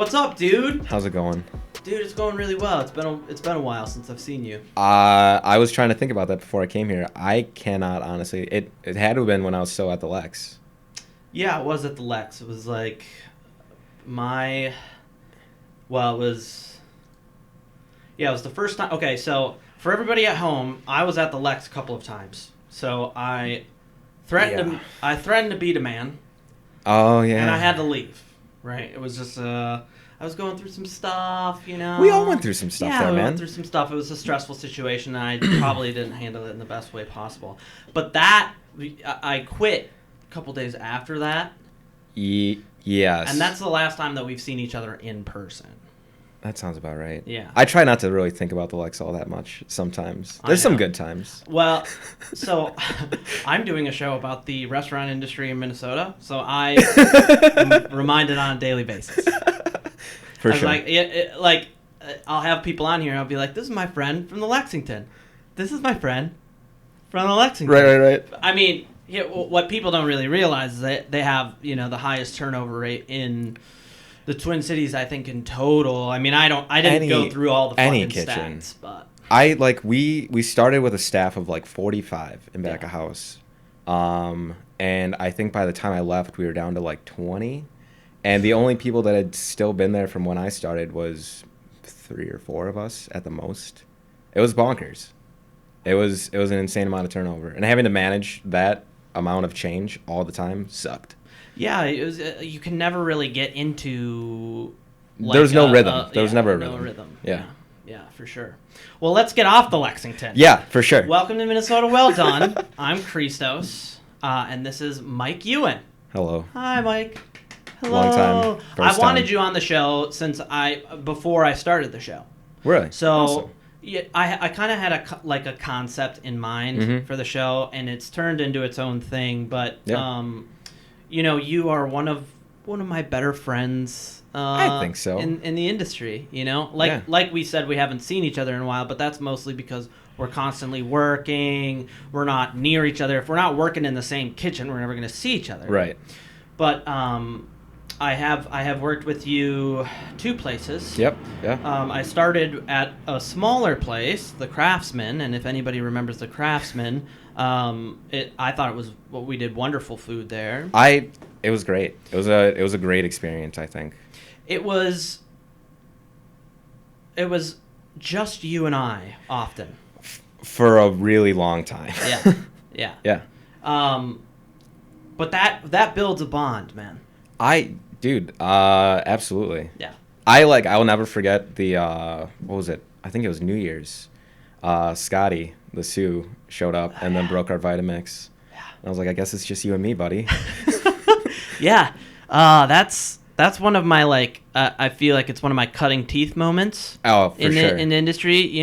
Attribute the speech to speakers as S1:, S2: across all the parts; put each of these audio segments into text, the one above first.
S1: What's up, dude?
S2: How's it going?
S1: Dude, it's going really well. It's been a while since I've seen you.
S2: I was trying to think about that before I came here. I cannot honestly. It had to have been when I was still at the Lex.
S1: Yeah, it was at the Lex. It was like it was the first time. Okay, so for everybody at home, I was at the Lex a couple of times. So I threatened to beat a man.
S2: Oh yeah.
S1: And I had to leave. Right? It was just I was going through some stuff, you know.
S2: We all went through some stuff there, man.
S1: Yeah, we went through some stuff. It was a stressful situation, and I probably didn't handle it in the best way possible. But I quit a couple days after that.
S2: Yes.
S1: And that's the last time that we've seen each other in person.
S2: That sounds about right.
S1: Yeah.
S2: I try not to really think about the Lex all that much sometimes. There's some good times.
S1: Well, so I'm doing a show about the restaurant industry in Minnesota, so I am reminded on a daily basis.
S2: For sure.
S1: I'll have people on here and I'll be like, this is my friend from the Lexington. This is my friend from the Lexington.
S2: Right.
S1: I mean, what people don't really realize is that they have, the highest turnover rate in the Twin Cities, I think, in total. I mean, I didn't go through all the fucking stats, but
S2: we started with a staff of like 45 in back of house. And I think by the time I left, we were down to like 20. And the only people that had still been there from when I started was 3 or 4 of us at the most. It was bonkers. It was an insane amount of turnover. And having to manage that amount of change all the time sucked.
S1: Yeah, it was. You can never really get into.
S2: There was no rhythm. There was never a rhythm.
S1: No rhythm.
S2: Yeah,
S1: for sure. Well, let's get off the Lexington.
S2: Yeah, for sure.
S1: Welcome to Minnesota. Well done. I'm Christos, and this is Mike Yuen.
S2: Hello.
S1: Hi, Mike. Hello.
S2: Long time.
S1: I wanted you on the show before I started the show.
S2: Really?
S1: So.
S2: Awesome.
S1: Yeah, I kind of had a concept in mind for the show, and it's turned into its own thing. But you are one of my better friends.
S2: I think so.
S1: In the industry, like we said, we haven't seen each other in a while, but that's mostly because we're constantly working. We're not near each other. If we're not working in the same kitchen, we're never going to see each other.
S2: Right.
S1: But I have worked with you 2 places.
S2: Yep. Yeah.
S1: I started at a smaller place, the Craftsman, and if anybody remembers the Craftsman, I thought we did wonderful food there.
S2: It was great. It was a great experience, I think.
S1: It was just you and I often.
S2: For a really long time.
S1: Yeah.
S2: Yeah.
S1: But that builds a bond, man.
S2: Absolutely.
S1: Yeah.
S2: I'll never forget the what was it? I think it was New Year's. Scotty, the Sioux, showed up and then broke our Vitamix. Yeah. And I was like, I guess it's just you and me, buddy.
S1: Yeah. That's one of my I feel like it's one of my cutting teeth moments.
S2: Oh, for sure.
S1: In the industry,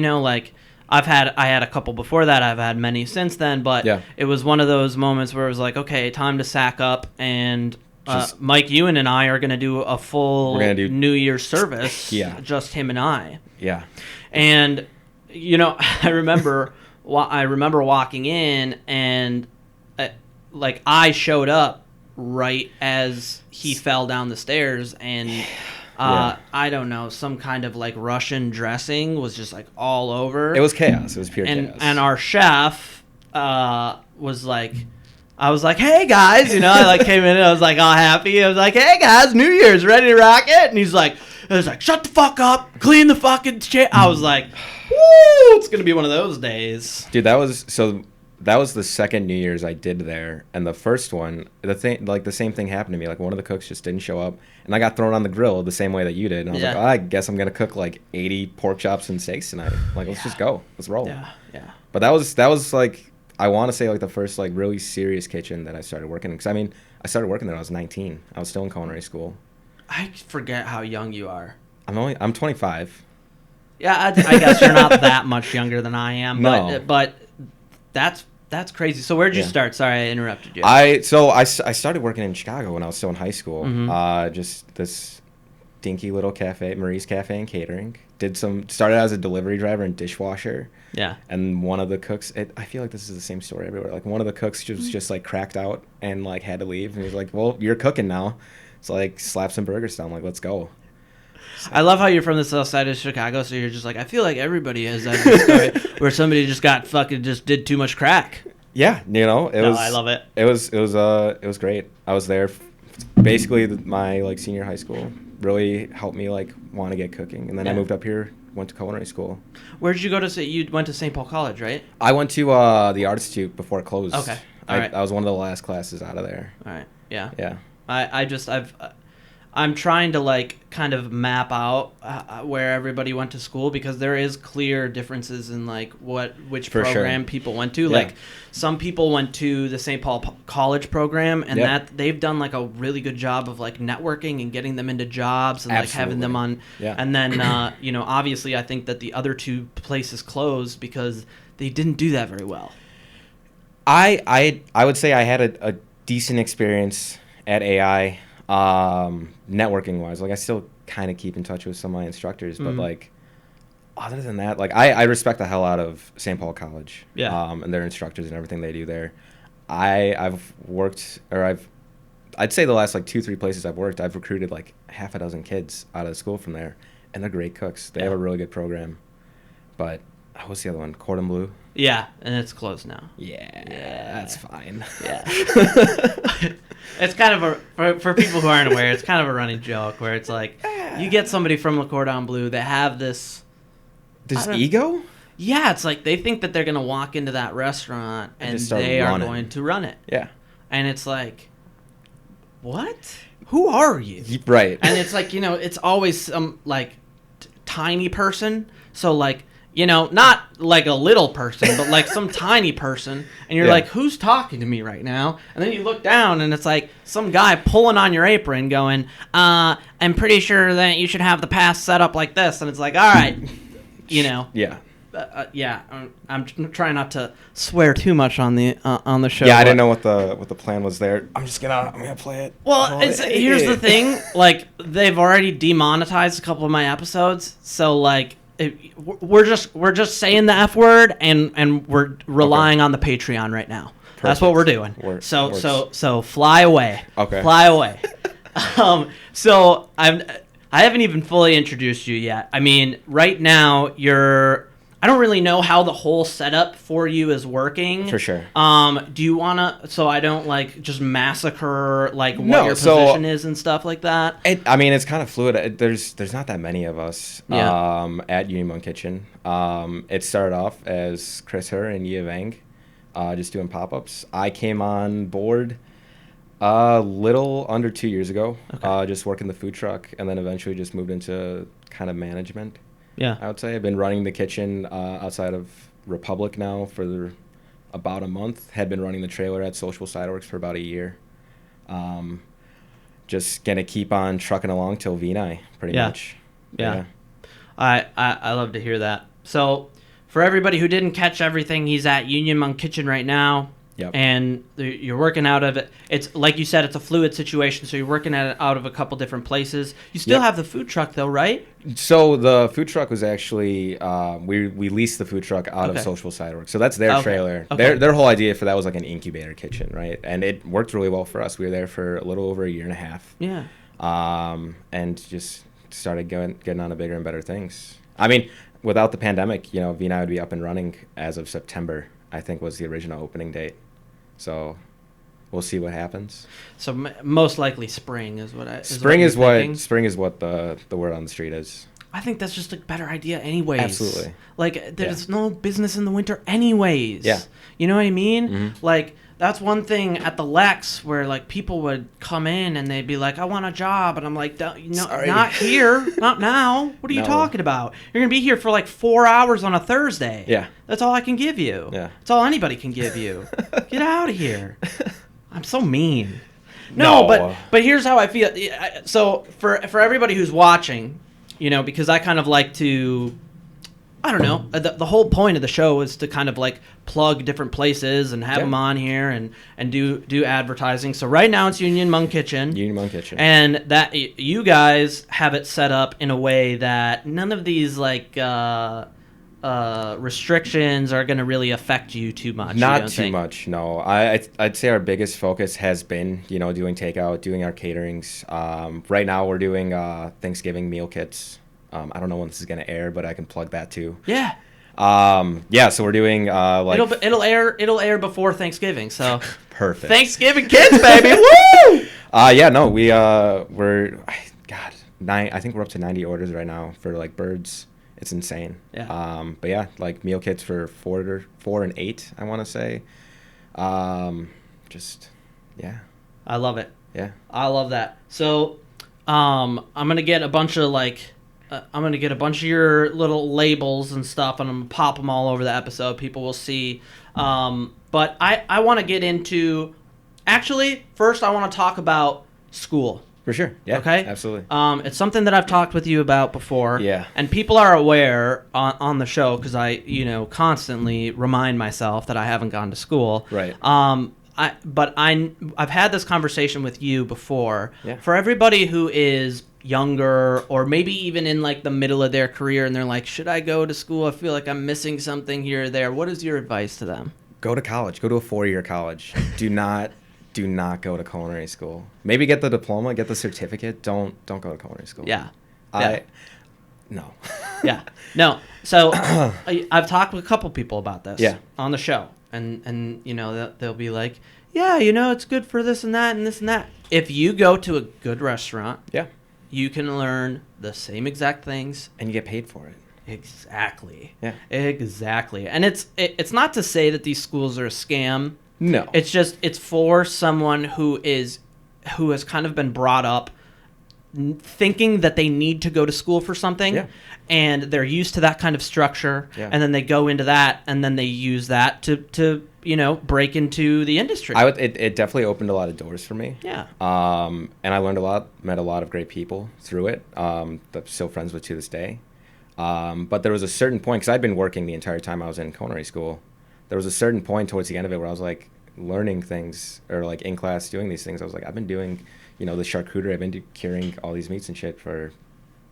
S1: I had a couple before that. I've had many since then, but it was one of those moments where it was like, okay, time to sack up, and Mike Yuen and I are going to do a full New Year's service.
S2: Yeah.
S1: Just him and I.
S2: Yeah.
S1: And I remember walking in, and I showed up right as he fell down the stairs, and I don't know, some kind of Russian dressing was just all over.
S2: It was chaos. It was pure chaos.
S1: And our chef was like, I was like, hey guys, I came in and I was all happy. I was like, hey guys, New Year's, ready to rock it? And he's like, shut the fuck up, clean the fucking chair. I was like, woo, it's gonna be one of those days.
S2: Dude, that was the second New Year's I did there, and the first one, the same thing happened to me. One of the cooks just didn't show up, and I got thrown on the grill the same way that you did. And I was like, I guess I'm gonna cook 80 pork chops and steaks tonight. Let's just go, let's roll.
S1: Yeah.
S2: But that was I want to say the first really serious kitchen that I started working in. Because I started working there when I was 19. I was still in culinary school.
S1: I forget how young you are.
S2: I'm 25.
S1: Yeah, I guess you're not that much younger than I am.
S2: No.
S1: But that's crazy. So where'd you start? Sorry, I interrupted you.
S2: I started working in Chicago when I was still in high school. Just this dinky little cafe, Marie's Cafe and Catering. Started as a delivery driver and dishwasher.
S1: Yeah.
S2: And one of the cooks, I feel like this is the same story everywhere. One of the cooks was just cracked out and had to leave. And he was like, well, you're cooking now. So slap some burgers down. Let's go.
S1: I love how you're from the south side of Chicago, so you're just like, I feel like everybody has that story where somebody just got fucking just did too much crack.
S2: Yeah, it was.
S1: I love it.
S2: It was great. I was there, basically my like senior high school. Really helped me like want to get cooking, and then I moved up here, went to culinary school.
S1: Where did you go to? You went to St. Paul College, right?
S2: I went to the Art Institute before it closed.
S1: Okay,
S2: I was one of the last classes out of there.
S1: All right, yeah,
S2: yeah.
S1: I'm trying to like kind of map out where everybody went to school, because there is clear differences in like which program people went to. Yeah. Like some people went to the St. Paul College program, and that they've done like a really good job of like networking and getting them into jobs and like having them on. Yeah. And then obviously I think that the other two places closed because they didn't do that very well.
S2: I would say I had a decent experience at AI. Networking wise, like I still kind of keep in touch with some of my instructors, but like other than that, like I respect the hell out of St. Paul College, and their instructors and everything they do there. I've worked, or I'd say the last like 2-3 places I've worked, I've recruited like half a dozen kids out of school from there, and they're great cooks. They have a really good program. But what's the other one? Cordon Bleu.
S1: Yeah, and it's closed now.
S2: Yeah, that's fine.
S1: Yeah. It's kind of for people who aren't aware, it's kind of a running joke where it's like you get somebody from Le Cordon Bleu that have this
S2: ego?
S1: Yeah, it's like they think that they're going to walk into that restaurant and they are going to run it.
S2: Yeah. And
S1: it's like, what? Who are you?
S2: Right.
S1: And it's like, it's always some like tiny person. So like, not like a little person, but like some tiny person. And you're like, who's talking to me right now? And then you look down and it's like some guy pulling on your apron going, I'm pretty sure that you should have the pass set up like this. And it's like, all right,
S2: Yeah.
S1: I'm trying not to swear too much on the show.
S2: Yeah, I didn't know what the plan was there. I'm gonna play it.
S1: Well, here's the thing. Like, they've already demonetized a couple of my episodes. So like, we're just saying the F word, and we're relying on the Patreon right now. Perfect. That's what we're doing. So fly away.
S2: Okay.
S1: Fly away. So I haven't even fully introduced you yet. I mean, right now I don't really know how the whole setup for you is working.
S2: For sure.
S1: Do you want to, so I don't like just massacre like what your position is and stuff like that?
S2: It's kind of fluid. There's not that many of us at Yuen Hmong Kitchen. It started off as Chris Her and Yie Vang, just doing pop-ups. I came on board a little under 2 years ago, just working the food truck, and then eventually just moved into kind of management.
S1: Yeah,
S2: I would say I've been running the kitchen outside of Republic now for about a month. Had been running the trailer at Social Sideworks for about a year. Just gonna keep on trucking along till Vinai, pretty much.
S1: Yeah. I love to hear that. So, for everybody who didn't catch everything, he's at Yuen Hmong Kitchen right now.
S2: Yep.
S1: And you're working out of it. It's like you said, it's a fluid situation, so you're working at it out of a couple different places. You still have the food truck, though, right?
S2: So the food truck was actually we leased the food truck out of Social Sideworks. So that's their trailer. Okay. Their whole idea for that was like an incubator kitchen, right? And it worked really well for us. We were there for a little over a year and a half.
S1: Yeah.
S2: And just started getting on to bigger and better things. I mean, without the pandemic, Vinai would be up and running as of September, I think was the original opening date. So we'll see what happens.
S1: So most likely spring is what I.
S2: Spring is what the word on the street is.
S1: I think that's just a better idea, anyways.
S2: Absolutely.
S1: Like there's no business in the winter, anyways.
S2: Yeah.
S1: You know what I mean?
S2: Mm-hmm.
S1: Like that's one thing at the Lex where like people would come in and they'd be like, "I want a job," and I'm like, "Not here, not now. What are you talking about? You're gonna be here for like 4 hours on a Thursday.
S2: Yeah.
S1: That's all I can give you.
S2: Yeah.
S1: That's all anybody can give you. Get out of here. I'm so mean. No, but here's how I feel. So for everybody who's watching, because I kind of like to, I don't know, the whole point of the show is to kind of like plug different places and have them on here and do advertising. So right now it's Yuen Hmong Kitchen.
S2: Yuen Hmong Kitchen.
S1: And that you guys have it set up in a way that none of these like restrictions are going to really affect you too much.
S2: Not too much, no. I'd say our biggest focus has been, doing takeout, doing our caterings. Right now we're doing Thanksgiving meal kits. I don't know when this is going to air, but I can plug that too.
S1: Yeah.
S2: So we're doing
S1: it'll air before Thanksgiving, so
S2: perfect.
S1: Thanksgiving kids, baby. Woo!
S2: I think we're up to 90 orders right now for like birds. It's insane.
S1: Yeah.
S2: But yeah, like meal kits for 4 and 8, I want to say. Yeah.
S1: I love it.
S2: Yeah.
S1: I love that. So, I'm gonna get a bunch of your little labels and stuff, and I'm gonna pop them all over the episode. People will see. But I want to get into. Actually, first I want to talk about school.
S2: For sure. Yeah.
S1: Okay.
S2: Absolutely.
S1: It's something that I've talked with you about before.
S2: Yeah.
S1: And people are aware on the show because I, constantly remind myself that I haven't gone to school.
S2: Right.
S1: I've had this conversation with you before.
S2: Yeah.
S1: For everybody who is younger or maybe even in like the middle of their career and they're like, should I go to school? I feel like I'm missing something here or there. What is your advice to them?
S2: Go to college. Go to a 4-year college. Do not go to culinary school. Maybe get the diploma, get the certificate. Don't go to culinary school.
S1: Yeah.
S2: No.
S1: Yeah. No. So I've talked with a couple people about this on the show. And they'll be like, yeah, it's good for this and that and this and that. If you go to a good restaurant, you can learn the same exact things.
S2: And you get paid for it.
S1: Exactly.
S2: Yeah.
S1: Exactly. And it's not to say that these schools are a scam.
S2: No.
S1: It's for someone who has kind of been brought up thinking that they need to go to school for something, and they're used to that kind of structure, and then they go into that, and then they use that to break into the industry.
S2: It definitely opened a lot of doors for me.
S1: Yeah.
S2: And I learned a lot, met a lot of great people through it. That I'm still friends with to this day. But there was a certain point, because I'd been working the entire time I was in culinary school. There was a certain point towards the end of it where I was like learning things, or like in class doing these things. I was like, I've been doing, the charcuterie. I've been curing all these meats and shit for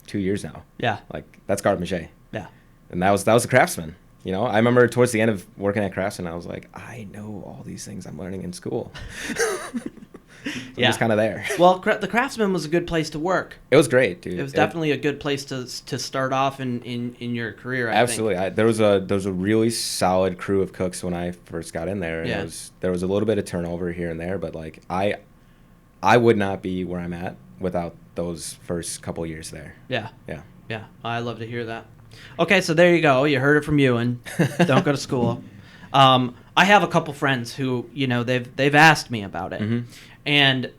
S2: 2 years now. Yeah. Like that's garde manger. Yeah. And that was the Craftsman. I remember towards the end of working at Craftsman, I was like, I know all these things I'm learning in school. I'm just kind of there.
S1: Well, the Craftsman was a good place to work.
S2: It was great, dude.
S1: It was definitely a good place to start off in your career.
S2: Absolutely. There was a really solid crew of cooks when I first got in there. And there was a little bit of turnover here and there, but like I would not be where I'm at without those first couple years there.
S1: Yeah. Yeah. Yeah. I love to hear that. Okay, so there you go. You heard it from Yuen. Don't go to school. I have a couple friends who, they've asked me about it. Mm-hmm. And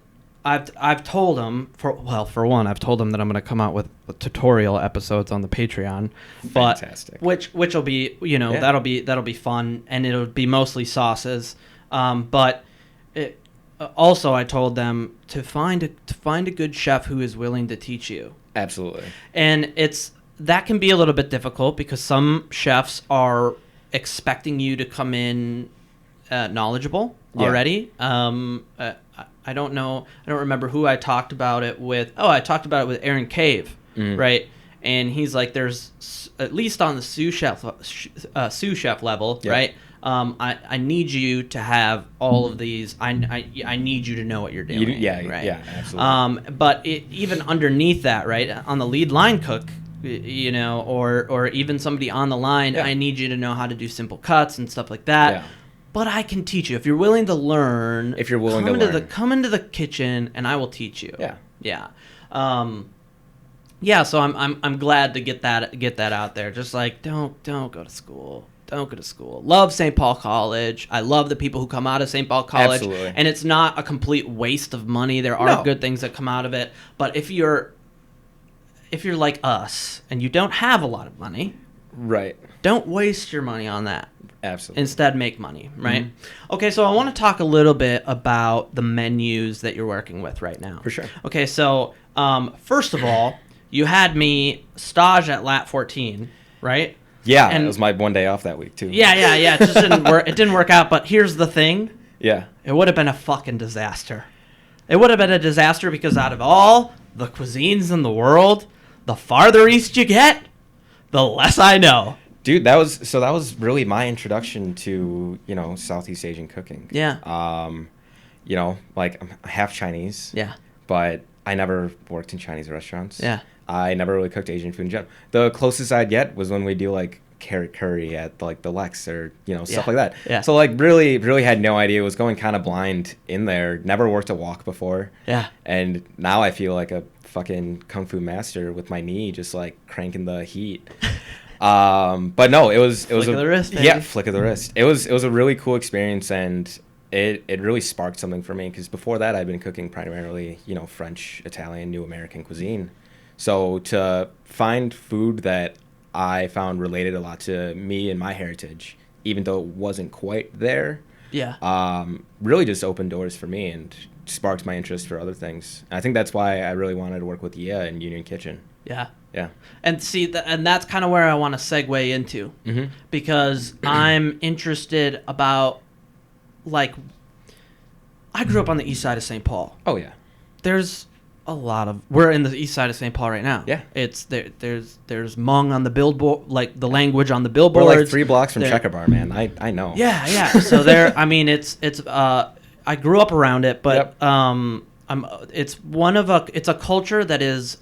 S1: I've told them for one, I've told them that I'm going to come out with tutorial episodes on the Patreon.
S2: Fantastic.
S1: Which will be, that'll be fun, and it'll be mostly sauces. Also, I told them to find a good chef who is willing to teach you.
S2: Absolutely. And
S1: that can be a little bit difficult because some chefs are expecting you to come in knowledgeable already. I don't know. I don't remember who I talked about it with. Oh, I talked about it with Aaron Cave, right? And he's like, there's at least on the sous chef level, right? I need you to have all of these. I need you to know what you're doing. Right?
S2: Yeah, absolutely.
S1: But even underneath that, right, on the lead line cook, or even somebody on the line, I need you to know how to do simple cuts and stuff like that. Yeah. But I can teach you if you're willing to learn.
S2: If you're willing to learn,
S1: come into the kitchen and I will teach you.
S2: Yeah.
S1: Yeah. So I'm glad to get that out there. Just like don't go to school. Don't go to school. Love St. Paul College. I love the people who come out of St. Paul College.
S2: Absolutely.
S1: And it's not a complete waste of money. There are good things that come out of it. But if you're like us and you don't have a lot of money,
S2: right,
S1: don't waste your money on that.
S2: Absolutely.
S1: Instead, make money, right? Mm-hmm. Okay, so I want to talk a little bit about the menus that you're working with right now.
S2: For sure.
S1: Okay, so first of all, you had me stage at Lat 14, right?
S2: Yeah, and it was my one day off that week too.
S1: Yeah. It just didn't work. It didn't work out. But here's the thing.
S2: Yeah.
S1: It would have been a fucking disaster. It would have been a disaster because out of all the cuisines in the world, the farther east you get, the less I know.
S2: Dude, that was really my introduction to, Southeast Asian cooking.
S1: Yeah.
S2: Like I'm half Chinese.
S1: Yeah.
S2: But I never worked in Chinese restaurants.
S1: Yeah.
S2: I never really cooked Asian food in general. The closest I'd get was when we do like carrot curry at like the Lex or stuff like that.
S1: Yeah.
S2: So like really had no idea. Was going kind of blind in there. Never worked a wok before.
S1: Yeah.
S2: And now I feel like a fucking kung fu master with my knee just like cranking the heat. But no, it was
S1: flick of the wrist, baby.
S2: Yeah, flick of the wrist. It was a really cool experience, and it really sparked something for me, because before that I'd been cooking primarily French, Italian, New American cuisine. So to find food that I found related a lot to me and my heritage, even though it wasn't quite there, really just opened doors for me and sparked my interest for other things. And I think that's why I really wanted to work with Yea and Union Kitchen.
S1: Yeah.
S2: Yeah.
S1: And see, and that's kind of where I want to segue into, because I'm interested about, like, I grew up on the east side of St. Paul.
S2: Oh, yeah.
S1: There's a lot of, we're in the east side of St. Paul right now.
S2: Yeah.
S1: There's Hmong on the billboard, like the language on the billboards.
S2: We're like 3 blocks from Checker Bar, man. I know.
S1: Yeah, yeah. So I grew up around it, but it's a culture that is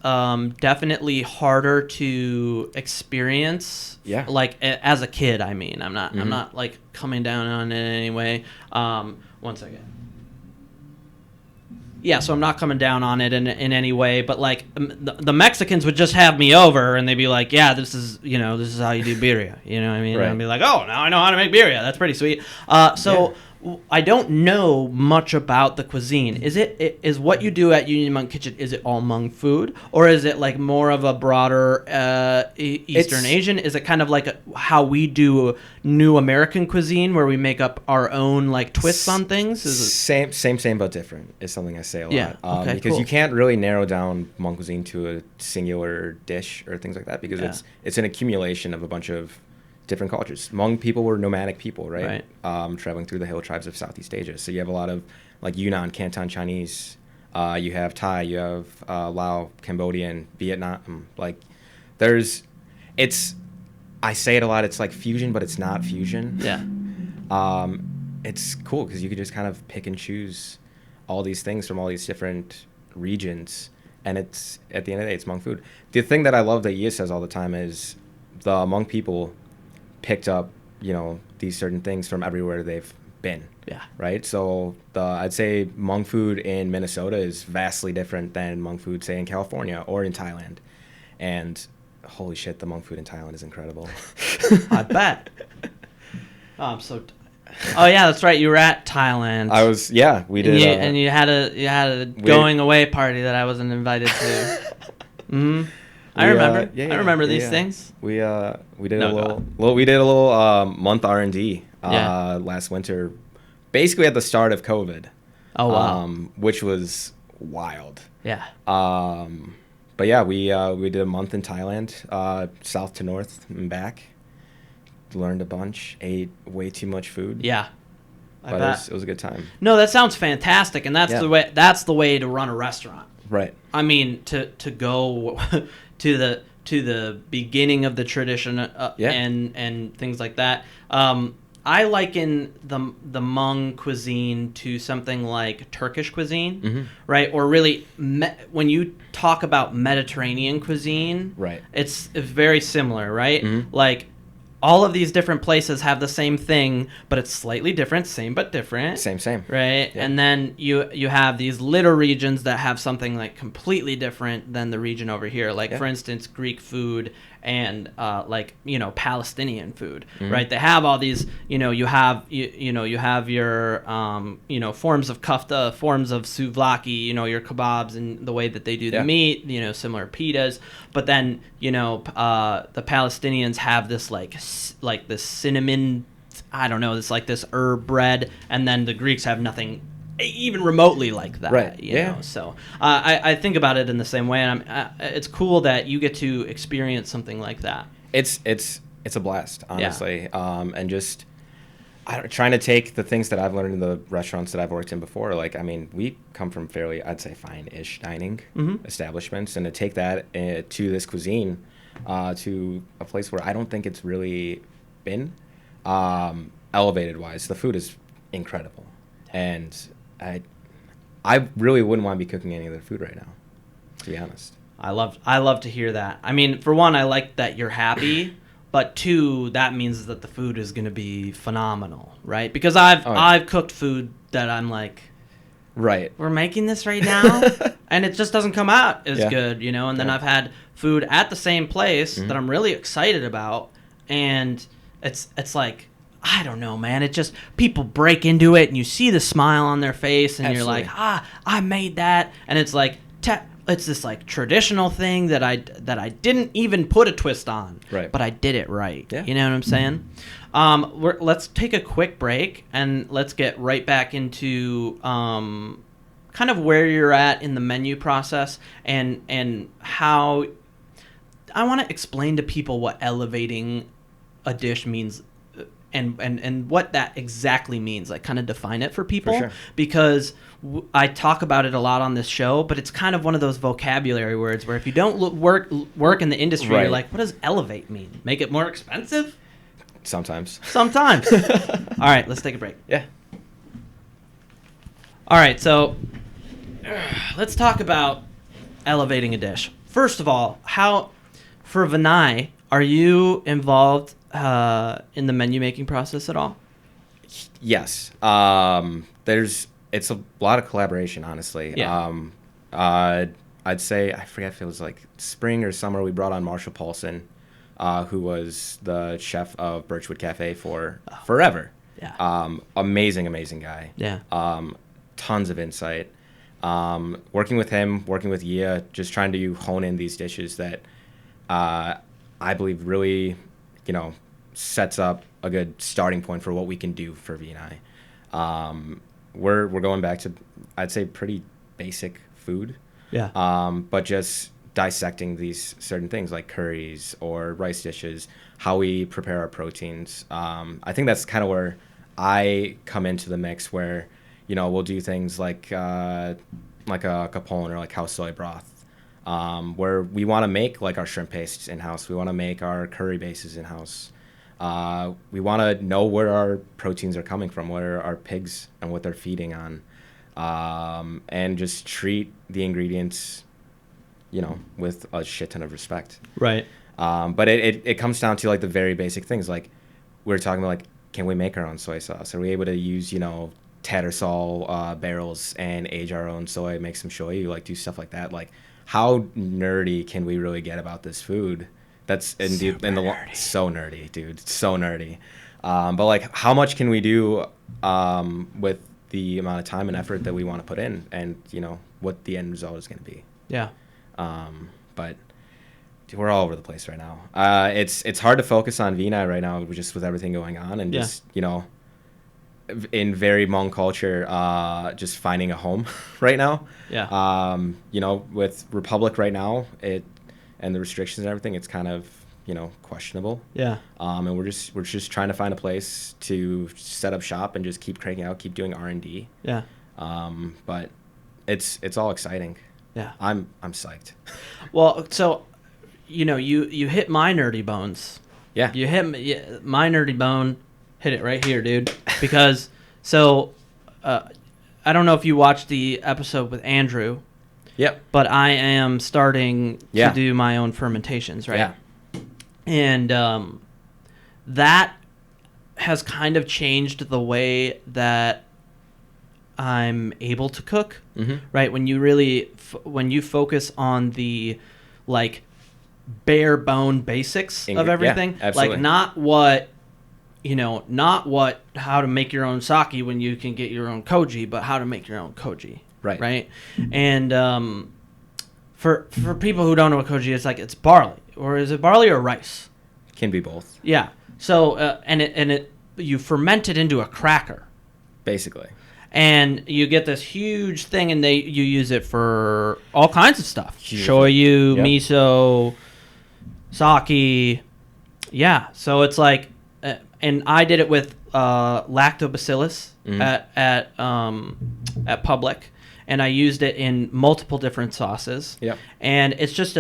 S1: definitely harder to experience.
S2: Yeah.
S1: Like as a kid, I mean, I'm not like coming down on it in any way. One second. Yeah, so I'm not coming down on it in any way, but like the Mexicans would just have me over and they'd be like, "Yeah, this is how you do birria." You know what I mean?
S2: Right.
S1: And I'd be like, "Oh, now I know how to make birria. That's pretty sweet." I don't know much about the cuisine. Is what you do at Union Hmong Kitchen, is it all Hmong food, or is it like more of a broader Eastern Asian? Is it kind of like how we do New American cuisine, where we make up our own like twists on things?
S2: Same, but different is something I say a lot.
S1: Yeah. Okay,
S2: because
S1: cool.
S2: you can't really narrow down Hmong cuisine to a singular dish or things like that, because it's an accumulation of a bunch of different cultures. Hmong people were nomadic people, right? Traveling through the hill tribes of Southeast Asia. So you have a lot of like Yunnan, Canton Chinese. You have Thai. You have Lao, Cambodian, Vietnam. Like I say it a lot. It's like fusion, but it's not fusion.
S1: Yeah.
S2: It's cool because you can just kind of pick and choose all these things from all these different regions, and it's at the end of the day, it's Hmong food. The thing that I love that Yea says all the time is the Hmong people picked up, these certain things from everywhere they've been.
S1: Yeah.
S2: Right? So I'd say Hmong food in Minnesota is vastly different than Hmong food, say, in California or in Thailand. And holy shit, the Hmong food in Thailand is incredible.
S1: I bet. Oh, oh yeah, that's right. You were at Thailand.
S2: I was. Yeah, we did.
S1: And you had a going away party that I wasn't invited to. Mm-hmm. I remember these things.
S2: We did a little month R&D last winter, basically at the start of COVID.
S1: Oh wow.
S2: Which was wild.
S1: Yeah.
S2: But yeah, we did a month in Thailand, south to north and back. Learned a bunch, ate way too much food.
S1: Yeah.
S2: But it was a good time.
S1: No, that sounds fantastic, and that's the way to run a restaurant.
S2: Right.
S1: I mean, to go to the beginning of the tradition and things like that. I liken the Hmong cuisine to something like Turkish cuisine, right? Or really, when you talk about Mediterranean cuisine,
S2: right?
S1: It's very similar, right?
S2: Mm-hmm.
S1: Like all of these different places have the same thing, but it's slightly different, same but different.
S2: Same.
S1: Right? Yeah. And then you have these little regions that have something like completely different than the region over here. Like for instance, Greek food and Palestinian food, right? They have all these, you have your forms of kofta, forms of souvlaki, your kebabs and the way that they do the meat, similar pitas. But then, the Palestinians have this like this cinnamon, I don't know, this herb bread, and then the Greeks have nothing even remotely like that,
S2: right?
S1: You know? So I think about it in the same way, and it's cool that you get to experience something like that.
S2: It's a blast, honestly, and just trying to take the things that I've learned in the restaurants that I've worked in before. Like, I mean, we come from fairly, I'd say, fine-ish dining establishments, and to take that to this cuisine, to a place where I don't think it's really been elevated wise. The food is incredible, and I really wouldn't want to be cooking any other food right now, to be honest.
S1: I love to hear that. I mean, for one, I like that you're happy, but two, that means that the food is going to be phenomenal, right? Because I've cooked food that I'm like,
S2: right,
S1: we're making this right now, and it just doesn't come out as good, you know. And then I've had food at the same place that I'm really excited about, and it's like, I don't know, man. It just, people break into it, and you see the smile on their face, and you're like, I made that, and it's like, it's this like traditional thing that I didn't even put a twist on,
S2: right?
S1: But I did it right.
S2: Yeah.
S1: You know what I'm saying? Let's take a quick break and let's get right back into kind of where you're at in the menu process and how I want to explain to people what elevating a dish means. And what that exactly means, like kind of define it for people, because I talk about it a lot on this show, but it's kind of one of those vocabulary words where if you don't work in the industry, you're like, what does elevate mean? Make it more expensive?
S2: Sometimes.
S1: All right, let's take a break.
S2: Yeah.
S1: All right, so let's talk about elevating a dish. First of all, for Vinai, are you involved in the menu making process at all?
S2: Yes. It's a lot of collaboration, honestly.
S1: Yeah.
S2: I'd say, I forget if it was like spring or summer, we brought on Marshall Paulson, who was the chef of Birchwood Cafe for forever.
S1: Yeah.
S2: Amazing guy.
S1: Yeah.
S2: Tons of insight. Working with him, working with Yia, just trying to hone in these dishes that I believe really, sets up a good starting point for what we can do for Vinai. We're going back to, I'd say, pretty basic food.
S1: Yeah.
S2: But just dissecting these certain things like curries or rice dishes, how we prepare our proteins. I think that's kind of where I come into the mix, where, we'll do things like a capone or like house soy broth, where we want to make like our shrimp pastes in-house. We want to make our curry bases in-house. We want to know where our proteins are coming from, where our pigs and what they're feeding on, and just treat the ingredients, with a shit ton of respect.
S1: Right.
S2: But it comes down to like the very basic things. Like we were talking about, like, can we make our own soy sauce? Are we able to use, Tattersall barrels and age our own soy, make some shoyu, like do stuff like that? Like, how nerdy can we really get about this food? That's so nerdy, dude. So nerdy. But like, how much can we do with the amount of time and effort that we want to put in, and what the end result is going to be?
S1: Yeah.
S2: But dude, we're all over the place right now. It's hard to focus on Vinai right now, just with everything going on, and just in very Hmong culture, just finding a home right now.
S1: Yeah.
S2: With Republic right now, and the restrictions and everything, it's kind of, questionable.
S1: Yeah.
S2: And we're just trying to find a place to set up shop and just keep cranking out, keep doing R&D.
S1: Yeah.
S2: But it's all exciting.
S1: Yeah.
S2: I'm psyched.
S1: Well, so, you hit my nerdy bones.
S2: Yeah.
S1: You hit my nerdy bone, hit it right here, dude. Because, I don't know if you watched the episode with Andrew.
S2: Yep.
S1: But I am starting to do my own fermentations, right?
S2: Yeah.
S1: And that has kind of changed the way that I'm able to cook, right? When you really, when you focus on the, like, bare bone basics of everything, like not what, how to make your own sake when you can get your own koji, but how to make your own koji. Right. And for people who don't know what koji is, like, it's barley, or is it barley or rice?
S2: Can be both.
S1: Yeah. So and you ferment it into a cracker,
S2: basically,
S1: and you get this huge thing, and you use it for all kinds of stuff: shoyu, miso, sake. Yeah. So it's like, and I did it with lactobacillus at Public. And I used it in multiple different sauces.
S2: Yep.
S1: And it's just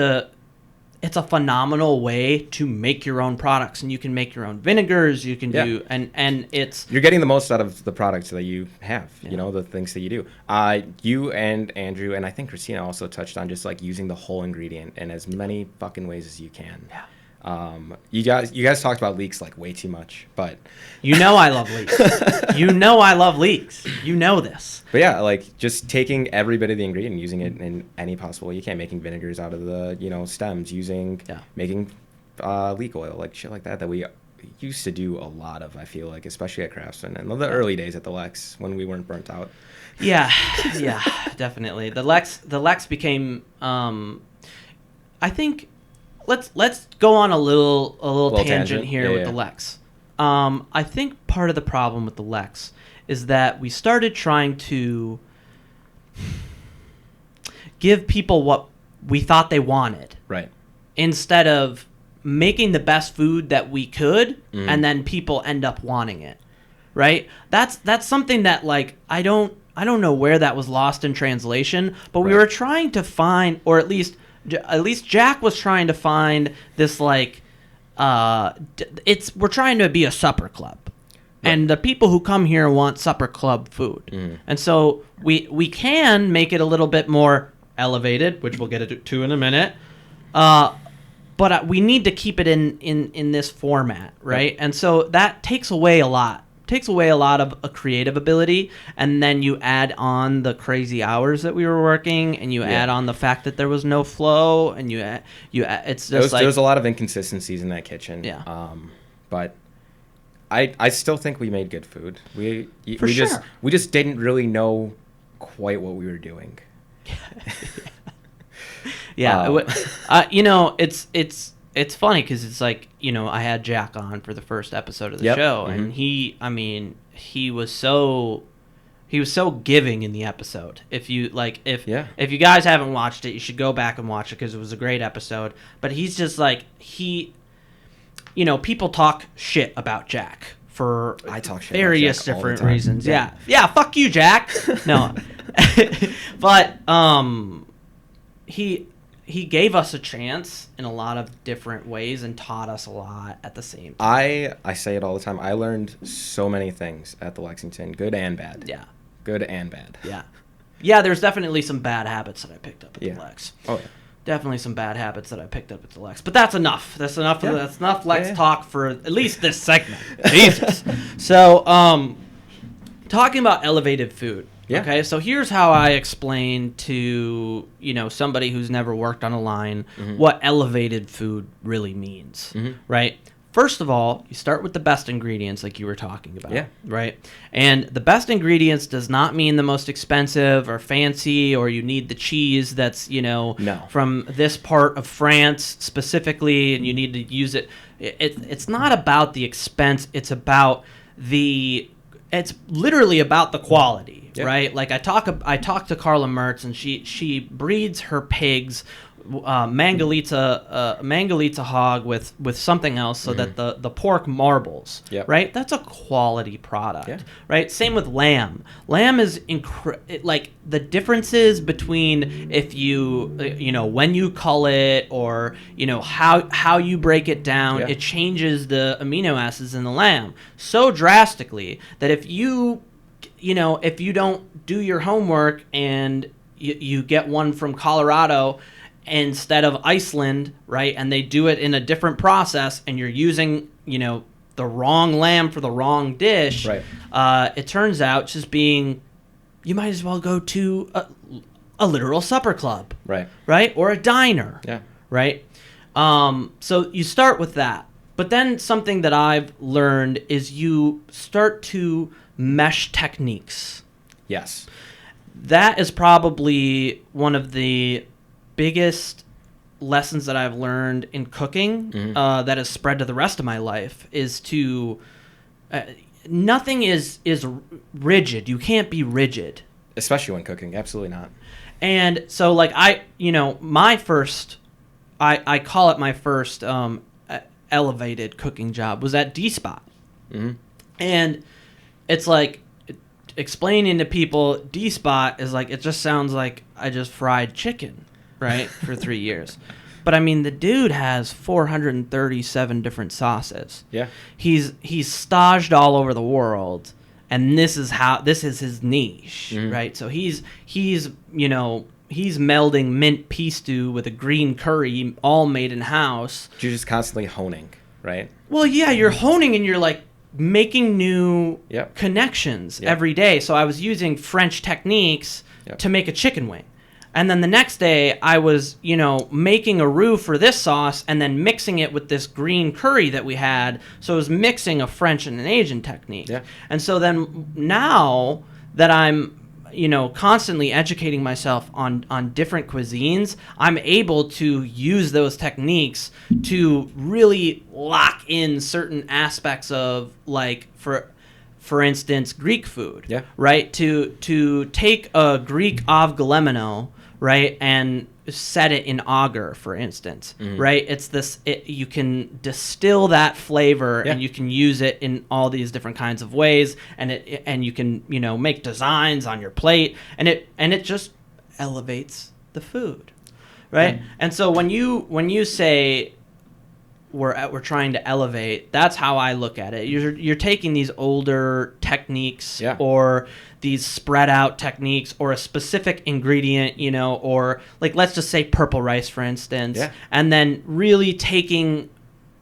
S1: it's a phenomenal way to make your own products, and you can make your own vinegars. You can do, and it's
S2: you're getting the most out of the products that you have.
S1: Yeah.
S2: You know, the things that you do. You and Andrew and I think Christina also touched on just like using the whole ingredient in as many fucking ways as you can.
S1: Yeah.
S2: You guys talked about leeks like way too much, but
S1: you know I love leeks. You know I love leeks. You know this.
S2: But yeah, like just taking every bit of the ingredient and using it in any possible way you can, making vinegars out of the stems, making leek oil, like shit like that we used to do a lot of. I feel like, especially at Craftsman and the early days at the Lex when we weren't burnt out.
S1: Yeah, definitely. The Lex became. I think. Let's go on a little tangent here with the Lex. I think part of the problem with the Lex is that we started trying to give people what we thought they wanted,
S2: right?
S1: Instead of making the best food that we could, and then people end up wanting it, right? That's something that like I don't know where that was lost in translation, but we were trying to find, or at least Jack was trying to find this like we're trying to be a supper club, and the people who come here want supper club food, and so we can make it a little bit more elevated, which we'll get to in a minute, but we need to keep it in this format, right? And so that takes away a lot of a creative ability, and then you add on the crazy hours that we were working, and you add on the fact that there was no flow, and it's just
S2: there was a lot of inconsistencies in that kitchen. But I still think we made good food. We just didn't really know quite what we were doing.
S1: It's funny because it's like, I had Jack on for the first episode of the show, and he was so giving in the episode. If you guys haven't watched it, you should go back and watch it because it was a great episode. But he's just like, people talk shit about Jack for various different reasons. Yeah, fuck you, Jack. No, but he gave us a chance in a lot of different ways and taught us a lot at the same time.
S2: I say it all the time. I learned so many things at the Lexington, good and bad.
S1: Yeah.
S2: Good and bad.
S1: Yeah. Yeah, there's definitely some bad habits that I picked up at the Lex.
S2: Oh, yeah.
S1: Definitely some bad habits that I picked up at the Lex. But that's enough. That's enough Lex talk for at least this segment. Jesus. So, talking about elevated food. Yeah. Okay, so here's how I explain to, somebody who's never worked on a line what elevated food really means, right? First of all, you start with the best ingredients like you were talking about, right? And the best ingredients does not mean the most expensive or fancy, or you need the cheese that's, from this part of France specifically, and you need to use it. It's not about the expense, it's literally about the quality. Yep. Right, like I talk to Carla Mertz, and she breeds her pigs Mangalitsa hog with something else so that the pork marbles. Yep. Right, that's a quality product. Right, same with lamb. Lamb is like the differences between if you when you cull it, or how you break it down. It changes the amino acids in the lamb so drastically that if you don't do your homework and you get one from Colorado instead of Iceland, right, and they do it in a different process, and you're using, the wrong lamb for the wrong dish, right. It turns out just being, you might as well go to a literal supper club, right, or a diner, right. So you start with that, but then something that I've learned is you start to mesh techniques.
S2: Yes.
S1: That is probably one of the biggest lessons that I've learned in cooking that has spread to the rest of my life is to nothing is rigid. You can't be rigid.
S2: Especially when cooking. Absolutely not.
S1: And so like I call it my first elevated cooking job was at D-Spot. And it's like explaining to people D-Spot is like, it just sounds like I just fried chicken, right, for 3 years. But I mean, the dude has 437 different sauces.
S2: Yeah.
S1: He's staged all over the world, and this is his niche, right? So he's melding mint pea stew with a green curry, all made in house.
S2: You're just constantly honing, right?
S1: Well, yeah, you're honing and you're like making new
S2: Yep.
S1: connections
S2: Yep.
S1: every day. So I was using French techniques
S2: Yep.
S1: to make a chicken wing. And then the next day I was, making a roux for this sauce and then mixing it with this green curry that we had. So it was mixing a French and an Asian technique.
S2: Yeah.
S1: And so then now that I'm constantly educating myself on different cuisines, I'm able to use those techniques to really lock in certain aspects of, like, for instance, Greek food.
S2: Yeah.
S1: Right? To take a Greek avgolemino, right, and set it in agar, for instance, right? It's you can distill that flavor and you can use it in all these different kinds of ways, and you can make designs on your plate, and it just elevates the food, right? And so when you say we're trying to elevate, that's how I look at it. You're taking these older techniques or these spread out techniques or a specific ingredient, or like, let's just say purple rice, for instance, and then really taking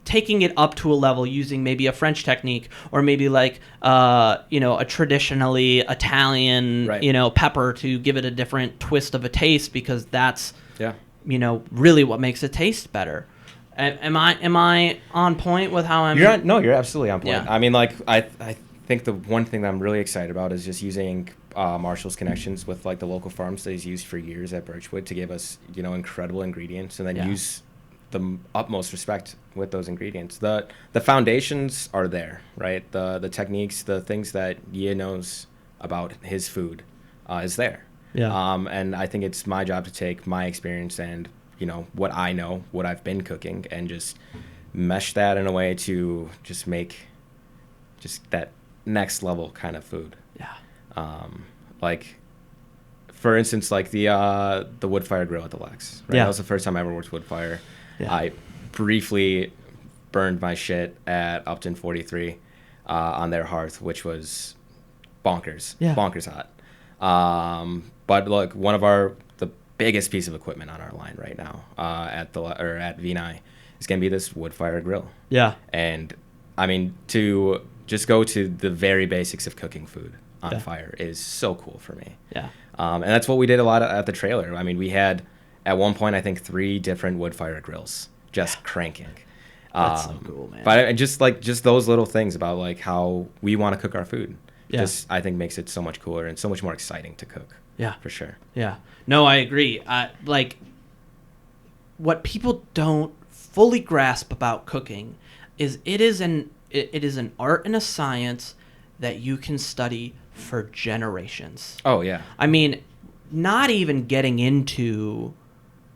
S1: it up to a level using maybe a French technique or maybe like a traditionally Italian pepper to give it a different twist of a taste, because that's really what makes it taste better. Am I on point with how I'm?
S2: You're absolutely on point.
S1: Yeah.
S2: I mean, like, I think the one thing that I'm really excited about is just using Marshall's connections with, like, the local farms that he's used for years at Birchwood to give us incredible ingredients, and then use the utmost respect with those ingredients. The foundations are there, right? The techniques, the things that Ye knows about his food is there.
S1: Yeah.
S2: And I think it's my job to take my experience and what I know, what I've been cooking, and just mesh that in a way to just make just that next level kind of food.
S1: Yeah.
S2: Like, for instance, like the wood fire grill at the Lex. Right?
S1: Yeah.
S2: That was the first time I ever worked wood fire.
S1: Yeah.
S2: I briefly burned my shit at Upton 43 on their hearth, which was bonkers.
S1: Yeah.
S2: Bonkers hot. But like, one of the biggest piece of equipment on our line right now at Vinai is going to be this wood fire grill.
S1: Yeah.
S2: And I mean, to just go to the very basics of cooking food on fire is so cool for me.
S1: Yeah.
S2: And that's what we did a lot at the trailer. I mean, we had at one point, I think, 3 different wood fire grills just cranking.
S1: That's so cool, man.
S2: But just those little things about, like, how we want to cook our food, just, I think, makes it so much cooler and so much more exciting to cook.
S1: Yeah.
S2: For sure.
S1: Yeah. No, I agree. Like, what people don't fully grasp about cooking is it is an art and a science that you can study for generations.
S2: Oh, yeah.
S1: I mean, not even getting into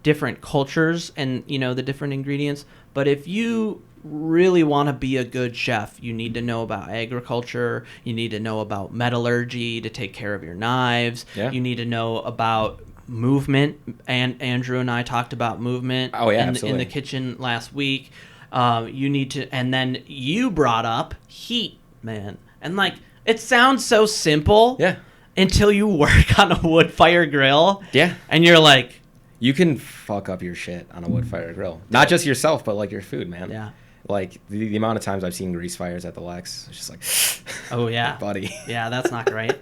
S1: different cultures and, the different ingredients, but if you really want to be a good chef, you need to know about agriculture, you need to know about metallurgy to take care of your knives, you need to know about movement, and Andrew and I talked about movement in the kitchen last week. You need to, and then you brought up heat, man, and like, it sounds so simple until you work on a wood fire grill, and you're like,
S2: you can fuck up your shit on a wood fire grill, not just yourself, but like your food, man. Like, the amount of times I've seen grease fires at the Lex, it's just like,
S1: oh yeah,
S2: buddy.
S1: Yeah, that's not great.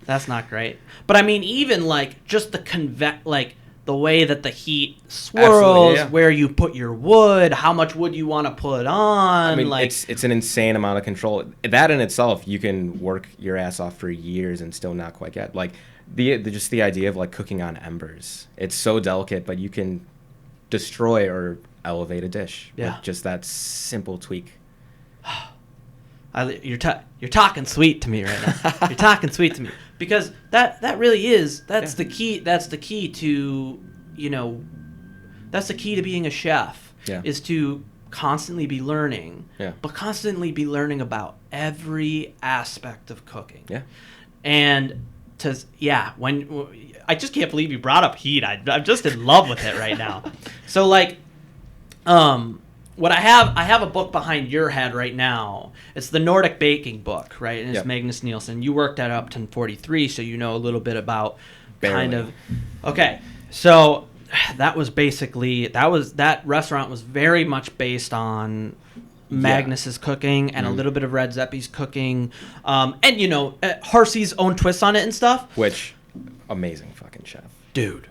S1: That's not great. But I mean, even like just the way that the heat swirls, where you put your wood, how much wood you want to put on.
S2: I mean,
S1: like,
S2: it's an insane amount of control. That in itself, you can work your ass off for years and still not quite get. Like, just the idea of, like, cooking on embers. It's so delicate, but you can destroy or elevate a dish with just that simple tweak.
S1: You're talking sweet to me right now. You're talking sweet to me, because that really is the key. That's the key to that's the key to being a chef. Is to constantly be learning. But constantly be learning about every aspect of cooking. And when I just can't believe you brought up heat. I'm just in love with it right now. So, like, What I have a book behind your head right now. It's the Nordic baking book, right? And it's
S2: Yep.
S1: Magnus Nielsen. You worked at Upton 43, so you know a little bit about kind
S2: Barely.
S1: of. Okay, so that was basically that restaurant was very much based on Magnus's cooking and a little bit of Red Zeppi's cooking, and you know Harsey's own twists on it and stuff.
S2: Which, amazing fucking chef.
S1: Dude,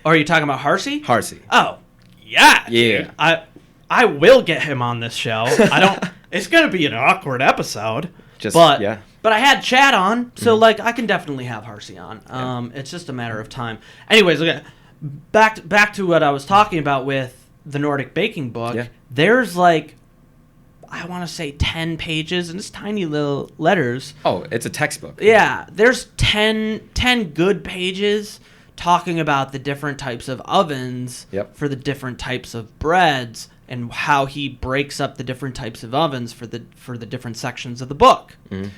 S1: are you talking about Harsey?
S2: Harsey.
S1: Oh, yeah.
S2: Yeah.
S1: Dude. I will get him on this show. I don't. It's gonna be an awkward episode. But I had Chad on, so like I can definitely have Harsey on. It's just a matter of time. Anyways, okay. Back to what I was talking about with the Nordic baking book.
S2: Yeah.
S1: There's like, I want to say 10 pages, and it's tiny little letters.
S2: Oh, it's a textbook.
S1: Yeah, there's 10 good pages talking about the different types of ovens for the different types of breads and how he breaks up the different types of ovens for the different sections of the book.
S2: Mm-hmm.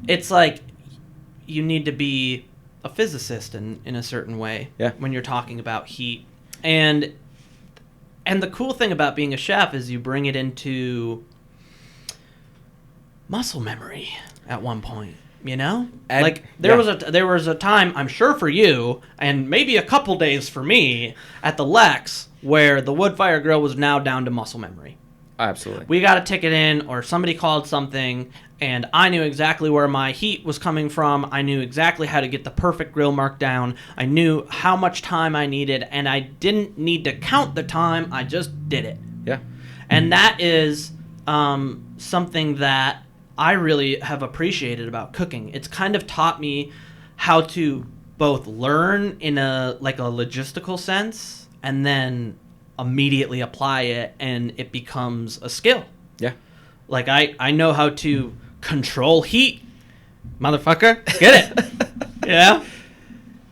S1: It's like you need to be a physicist in a certain way when you're talking about heat. And the cool thing about being a chef is you bring it into muscle memory at one point, you know?
S2: And,
S1: like there was a time, I'm sure for you, and maybe a couple days for me, at the Lex, where the wood fire grill was now down to muscle memory.
S2: Absolutely.
S1: We got a ticket in, or somebody called something, and I knew exactly where my heat was coming from. I knew exactly how to get the perfect grill mark down. I knew how much time I needed, and I didn't need to count the time. I just did it.
S2: Yeah.
S1: And that is something that I really have appreciated about cooking. It's kind of taught me how to both learn in a logistical sense and then immediately apply it, and it becomes a skill.
S2: Yeah.
S1: Like I know how to control heat, motherfucker. Get it? Yeah.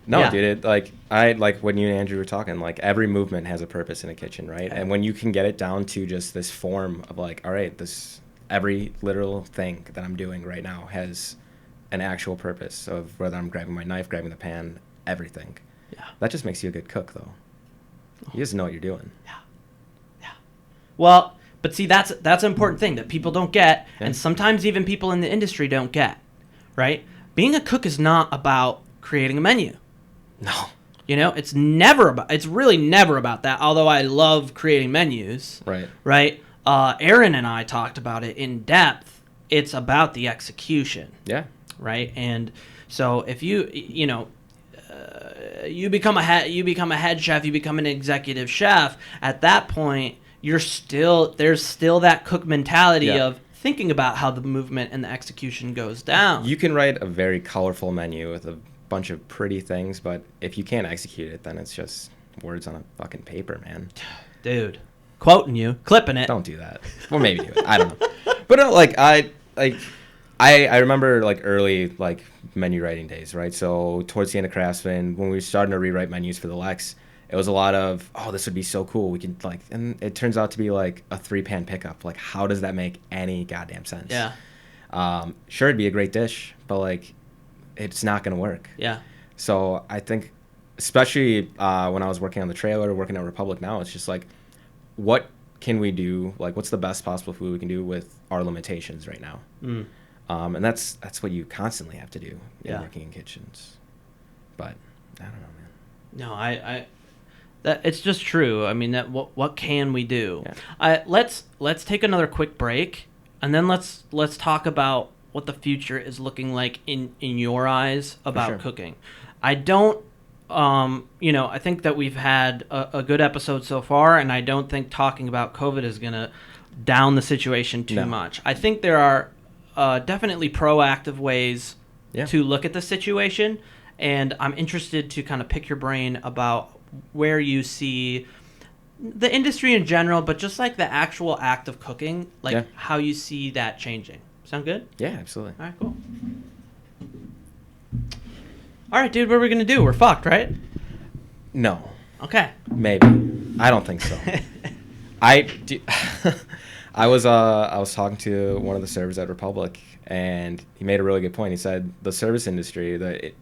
S2: No, dude. I when you and Andrew were talking, like every movement has a purpose in a kitchen, right? And when you can get it down to just this form of like, all right, every literal thing that I'm doing right now has an actual purpose of whether I'm grabbing my knife, grabbing the pan, everything.
S1: Yeah.
S2: That just makes you a good cook, though. You just know what you're doing.
S1: Yeah. Well, but see, that's an important thing that people don't get, and sometimes even people in the industry don't get, right? Being a cook is not about creating a menu.
S2: No.
S1: You know, it's really never about that, although I love creating menus.
S2: Right.
S1: Right? Aaron and I talked about it in depth. It's about the execution.
S2: Yeah. Right?
S1: And so if you know, you become a head chef, you become an executive chef, at that point there's still that cook mentality of thinking about how the movement and the execution goes down.
S2: You can write a very colorful menu with a bunch of pretty things, but if you can't execute it, then it's just words on a fucking paper, man.
S1: Dude, quoting you, clipping it.
S2: Don't do that. Well, maybe do it. I don't know. But I remember early menu writing days, right? So towards the end of Craftsman, when we were starting to rewrite menus for the Lex, it was a lot of, oh, this would be so cool. We can and it turns out to be like a 3-pan pickup. Like, how does that make any goddamn sense?
S1: Yeah.
S2: Sure, it'd be a great dish, but it's not gonna work.
S1: Yeah.
S2: So I think, especially when I was working on the trailer, working at Republic now, it's just what can we do? What's the best possible food we can do with our limitations right now?
S1: Mm.
S2: And that's what you constantly have to do in
S1: Yeah.
S2: working in kitchens. But I don't know, man.
S1: No, I that it's just true. I mean, that what can we do?
S2: Yeah.
S1: Let's take another quick break, and then let's talk about what the future is looking like in your eyes about cooking. I don't I think that we've had a good episode so far, and I don't think talking about COVID is going to down the situation too much. I think there are definitely proactive ways to look at the situation, and I'm interested to kind of pick your brain about where you see the industry in general, but just the actual act of cooking, how you see that changing. Sound good?
S2: Yeah, absolutely.
S1: All right, cool. All right, dude, what are we going to do? We're fucked, right?
S2: No.
S1: Okay.
S2: Maybe. I don't think so. I was talking to one of the servers at Republic, and he made a really good point. He said the service industry, the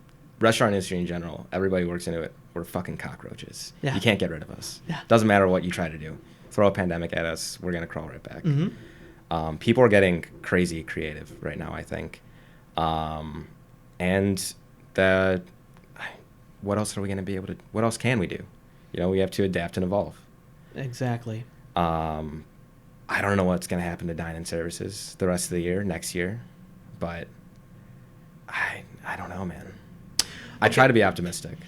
S2: restaurant industry in general, everybody works into it, we're fucking cockroaches.
S1: Yeah.
S2: You can't get rid of us.
S1: Yeah.
S2: Doesn't matter what you try to do. Throw a pandemic at us, we're gonna crawl right back.
S1: Mm-hmm.
S2: People are getting crazy creative right now, I think. And what else are we gonna be able to? What else can we do? You know, we have to adapt and evolve.
S1: Exactly.
S2: I don't know what's gonna happen to dine-in services the rest of the year, next year, but I don't know, man. I try to be optimistic.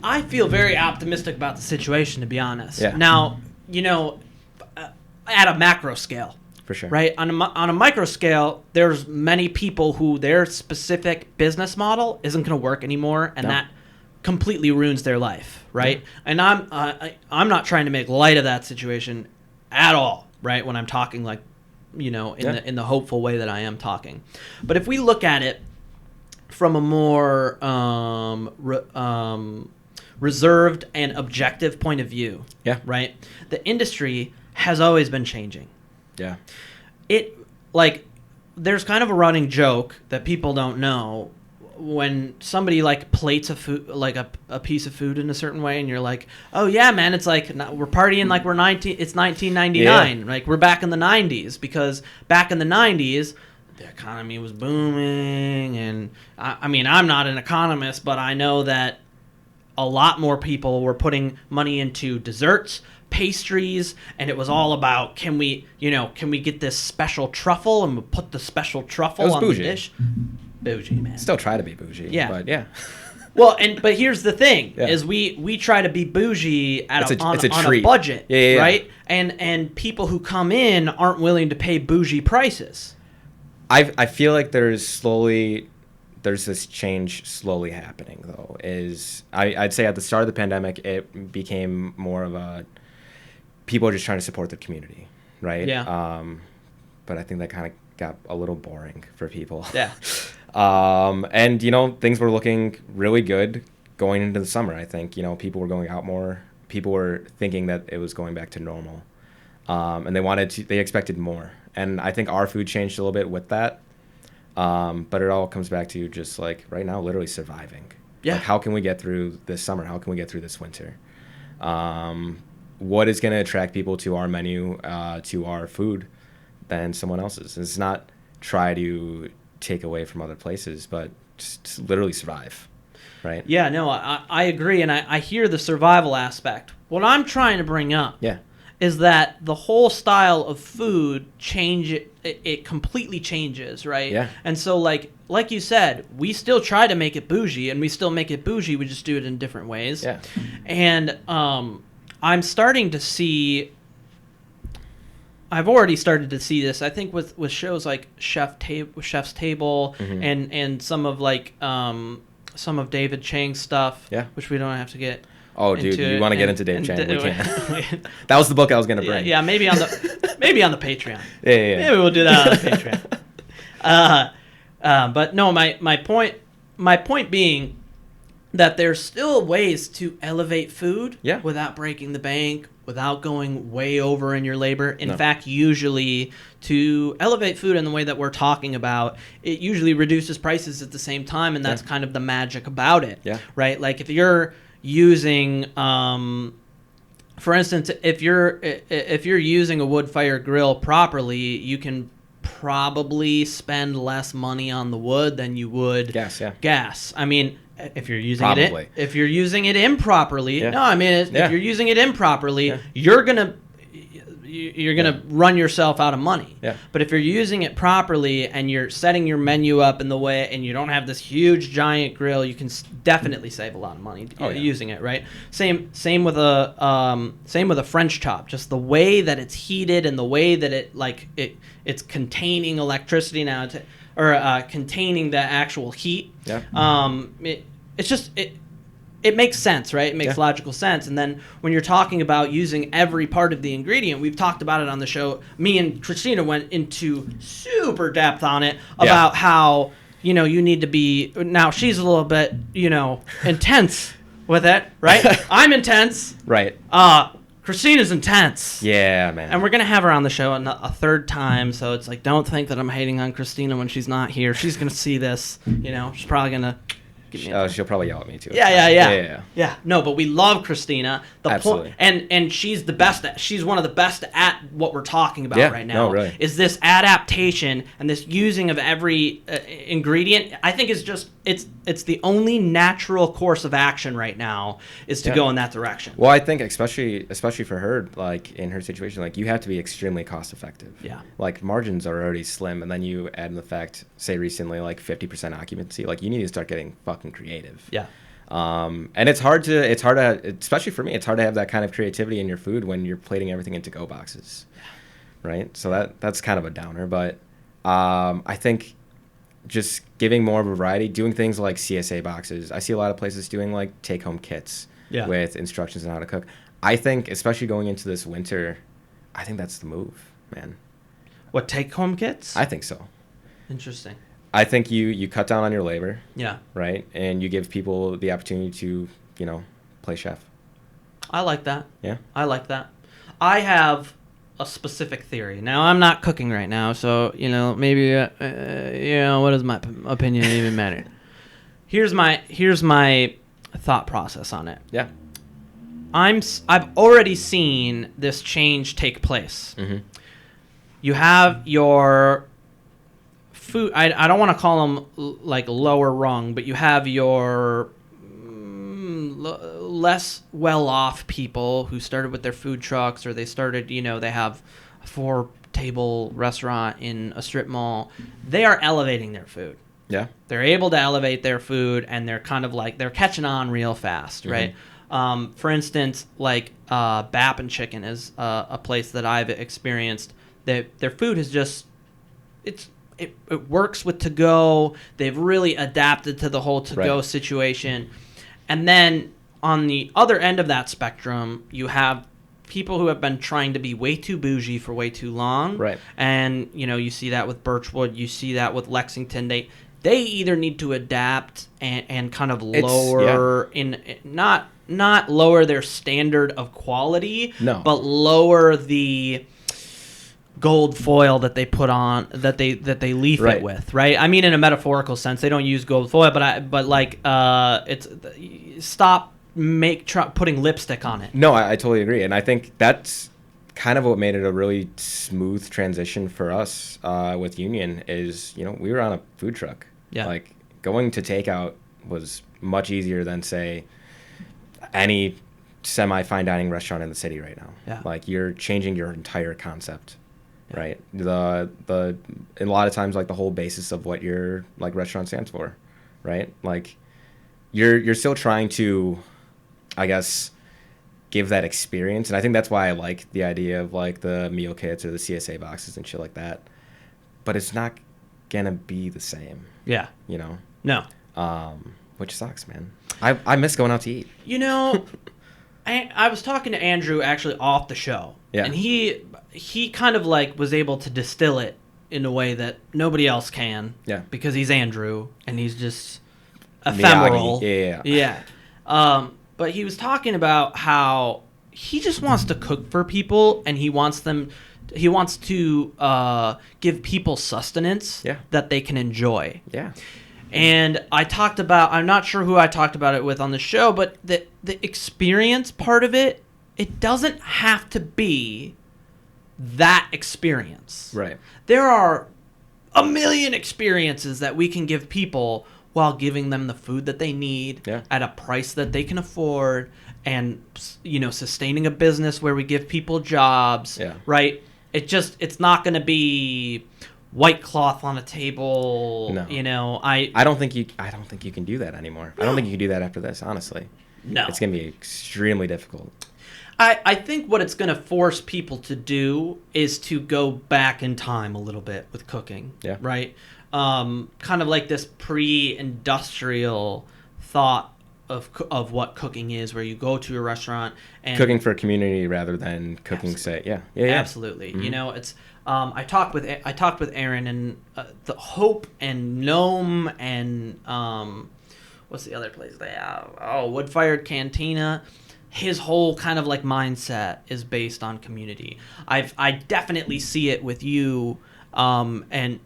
S1: I feel very optimistic about the situation, to be honest.
S2: Yeah.
S1: Now, you know, at a macro scale,
S2: For sure.
S1: right? On a micro scale, there's many people who their specific business model isn't going to work anymore, and that completely ruins their life, right? Yeah. And I'm not trying to make light of that situation at all, right? When I'm talking like, you know, in the hopeful way that I am talking. But if we look at it from a more reserved and objective point of view, right? The industry has always been changing.
S2: Yeah.
S1: There's kind of a running joke that people don't know when somebody like plates a food, like a piece of food in a certain way, and you're like, oh yeah, man, it's like we're partying like it's 1999, like we're back in the 90s, because back in the 90s the economy was booming, and I mean, I'm not an economist, but I know that a lot more people were putting money into desserts, pastries, and it was all about, can we get this special truffle, and we'll put the special truffle on
S2: bougie.
S1: The dish. Bougie, man.
S2: Still try to be bougie.
S1: Yeah.
S2: But yeah.
S1: Well, but here's the thing: is we try to be bougie on a budget, right? And people who come in aren't willing to pay bougie prices.
S2: I feel like there's this change slowly happening, though. I'd say at the start of the pandemic, it became more of a people are just trying to support their community, right?
S1: Yeah.
S2: But I think that kind of got a little boring for people.
S1: Yeah.
S2: And, you know, things were looking really good going into the summer, I think. You know, people were going out more. People were thinking that it was going back to normal. And they expected more. And I think our food changed a little bit with that. But it all comes back to just, like, right now, literally surviving.
S1: Yeah.
S2: Like, how can we get through this summer? How can we get through this winter? What is going to attract people to our menu, to our food, than someone else's? It's not try to take away from other places, but just literally survive, right?
S1: Yeah, no, I agree, and I hear the survival aspect. What I'm trying to bring up is that the whole style of food it completely changes, right?
S2: Yeah.
S1: And so like you said, we still try to make it bougie, and we still make it bougie, we just do it in different ways.
S2: Yeah.
S1: And I'm starting to see, I've already started to see this, I think, with shows like Chef's Table,
S2: mm-hmm.
S1: and some of David Chang's stuff, which we don't have to get.
S2: Oh, dude, you want to get into Dave Chang? We can. That was the book I was going to bring.
S1: Yeah, maybe on the Patreon.
S2: Yeah.
S1: Maybe we'll do that on the Patreon. But no, my point being that there's still ways to elevate food without breaking the bank, without going way over in your labor. In fact, usually to elevate food in the way that we're talking about, it usually reduces prices at the same time, and that's kind of the magic about it. Yeah. Right? Like if you're using for instance, if you're using a wood fire grill properly, you can probably spend less money on the wood than you would gas. I mean, if you're using it improperly, if you're using it improperly, you're gonna run yourself out of money. Yeah. But if you're using it properly and you're setting your menu up in the way, and you don't have this huge giant grill, you can definitely save a lot of money using it, right? Same with a French chop. Just the way that it's heated and the way that it's containing electricity now, containing the actual heat. Yeah. It makes sense, right? It makes logical sense. And then when you're talking about using every part of the ingredient, we've talked about it on the show. Me and Christina went into super depth on it about how, you need to be, now she's a little bit, intense with it, right? I'm intense.
S2: Right.
S1: Christina's intense.
S2: Yeah, man.
S1: And we're going to have her on the show a third time, so it's like, don't think that I'm hating on Christina when she's not here. She's going to see this, she's probably going to Give me a
S2: she'll probably yell at me too.
S1: Yeah. No, but we love Christina.
S2: Absolutely.
S1: And she's the best. She's one of the best at what we're talking about right now.
S2: No, really.
S1: Is this adaptation and this using of every ingredient? I think is just it's the only natural course of action right now is to go in that direction.
S2: Well, I think especially for her, like in her situation, like you have to be extremely cost effective.
S1: Yeah.
S2: Like margins are already slim, and then you add in the fact, say recently, like 50% occupancy. Like you need to start getting fucking creative.
S1: Yeah.
S2: And it's hard to, especially for me, it's hard to have that kind of creativity in your food when you're plating everything into go boxes. Right. So that's kind of a downer, but I think just giving more of a variety, doing things like CSA boxes. I see a lot of places doing like take home kits with instructions on how to cook. I think, especially going into this winter, I think that's the move, man.
S1: What, take home kits?
S2: I think so.
S1: Interesting.
S2: I think you cut down on your labor.
S1: Yeah.
S2: Right. And you give people the opportunity to, play chef.
S1: I like that.
S2: Yeah.
S1: I like that. I have a specific theory. Now, I'm not cooking right now, so, maybe, what does my opinion even matter? Here's my thought process on it.
S2: Yeah.
S1: I've already seen this change take place.
S2: Mm-hmm.
S1: You have your food, I don't want to call them like lower rung, but you have your less well-off people who started with their food trucks, or they started, they have a 4-table restaurant in a strip mall. They are elevating their food.
S2: Yeah.
S1: They're able to elevate their food, and they're kind of like, they're catching on real fast, right? For instance, like Bap and Chicken is a place that I've experienced. Their food is just, it works with to-go. They've really adapted to the whole to-go situation. And then on the other end of that spectrum, you have people who have been trying to be way too bougie for way too long.
S2: Right.
S1: And, you see that with Birchwood. You see that with Lexington. They either need to adapt and kind of lower not lower their standard of quality, but lower the gold foil that they put on, that they leaf it with, right? I mean, in a metaphorical sense, they don't use gold foil, but it's stop putting lipstick on it.
S2: No, I totally agree, and I think that's kind of what made it a really smooth transition for us with Union. Is we were on a food truck.
S1: Yeah.
S2: Like going to takeout was much easier than say any semi-fine dining restaurant in the city right now.
S1: Yeah.
S2: Like you're changing your entire concept. Yeah. Right. And a lot of times, like the whole basis of what your like restaurant stands for, right? Like you're still trying to, I guess, give that experience. And I think that's why I like the idea of like the meal kits or the CSA boxes and shit like that. But it's not gonna be the same.
S1: Yeah. No.
S2: Which sucks, man. I miss going out to eat.
S1: I was talking to Andrew actually off the show.
S2: Yeah.
S1: And he kind of like was able to distill it in a way that nobody else can.
S2: Yeah.
S1: Because he's Andrew and he's just ephemeral.
S2: Miyagi.
S1: Yeah. But he was talking about how he just wants to cook for people, and he wants to give people sustenance that they can enjoy.
S2: Yeah.
S1: And I'm not sure who I talked about it with on the show, but the experience part of it, it doesn't have to be that experience.
S2: Right.
S1: There are a million experiences that we can give people while giving them the food that they need at a price that they can afford, and sustaining a business where we give people jobs.
S2: Yeah.
S1: Right. It's not going to be white cloth on a table.
S2: No. I don't think you can do that anymore. No. I don't think you can do that after this, honestly.
S1: No.
S2: It's going to be extremely difficult.
S1: I think what it's going to force people to do is to go back in time a little bit with cooking.
S2: Yeah.
S1: Right? Kind of like this pre-industrial thought of what cooking is, where you go to a restaurant and
S2: cooking for a community rather than cooking,
S1: absolutely.
S2: Mm-hmm.
S1: It's I talked with Aaron, and the Hope and Gnome and what's the other place they have? Wood Fired Cantina. His whole kind of like mindset is based on community. I definitely see it with you and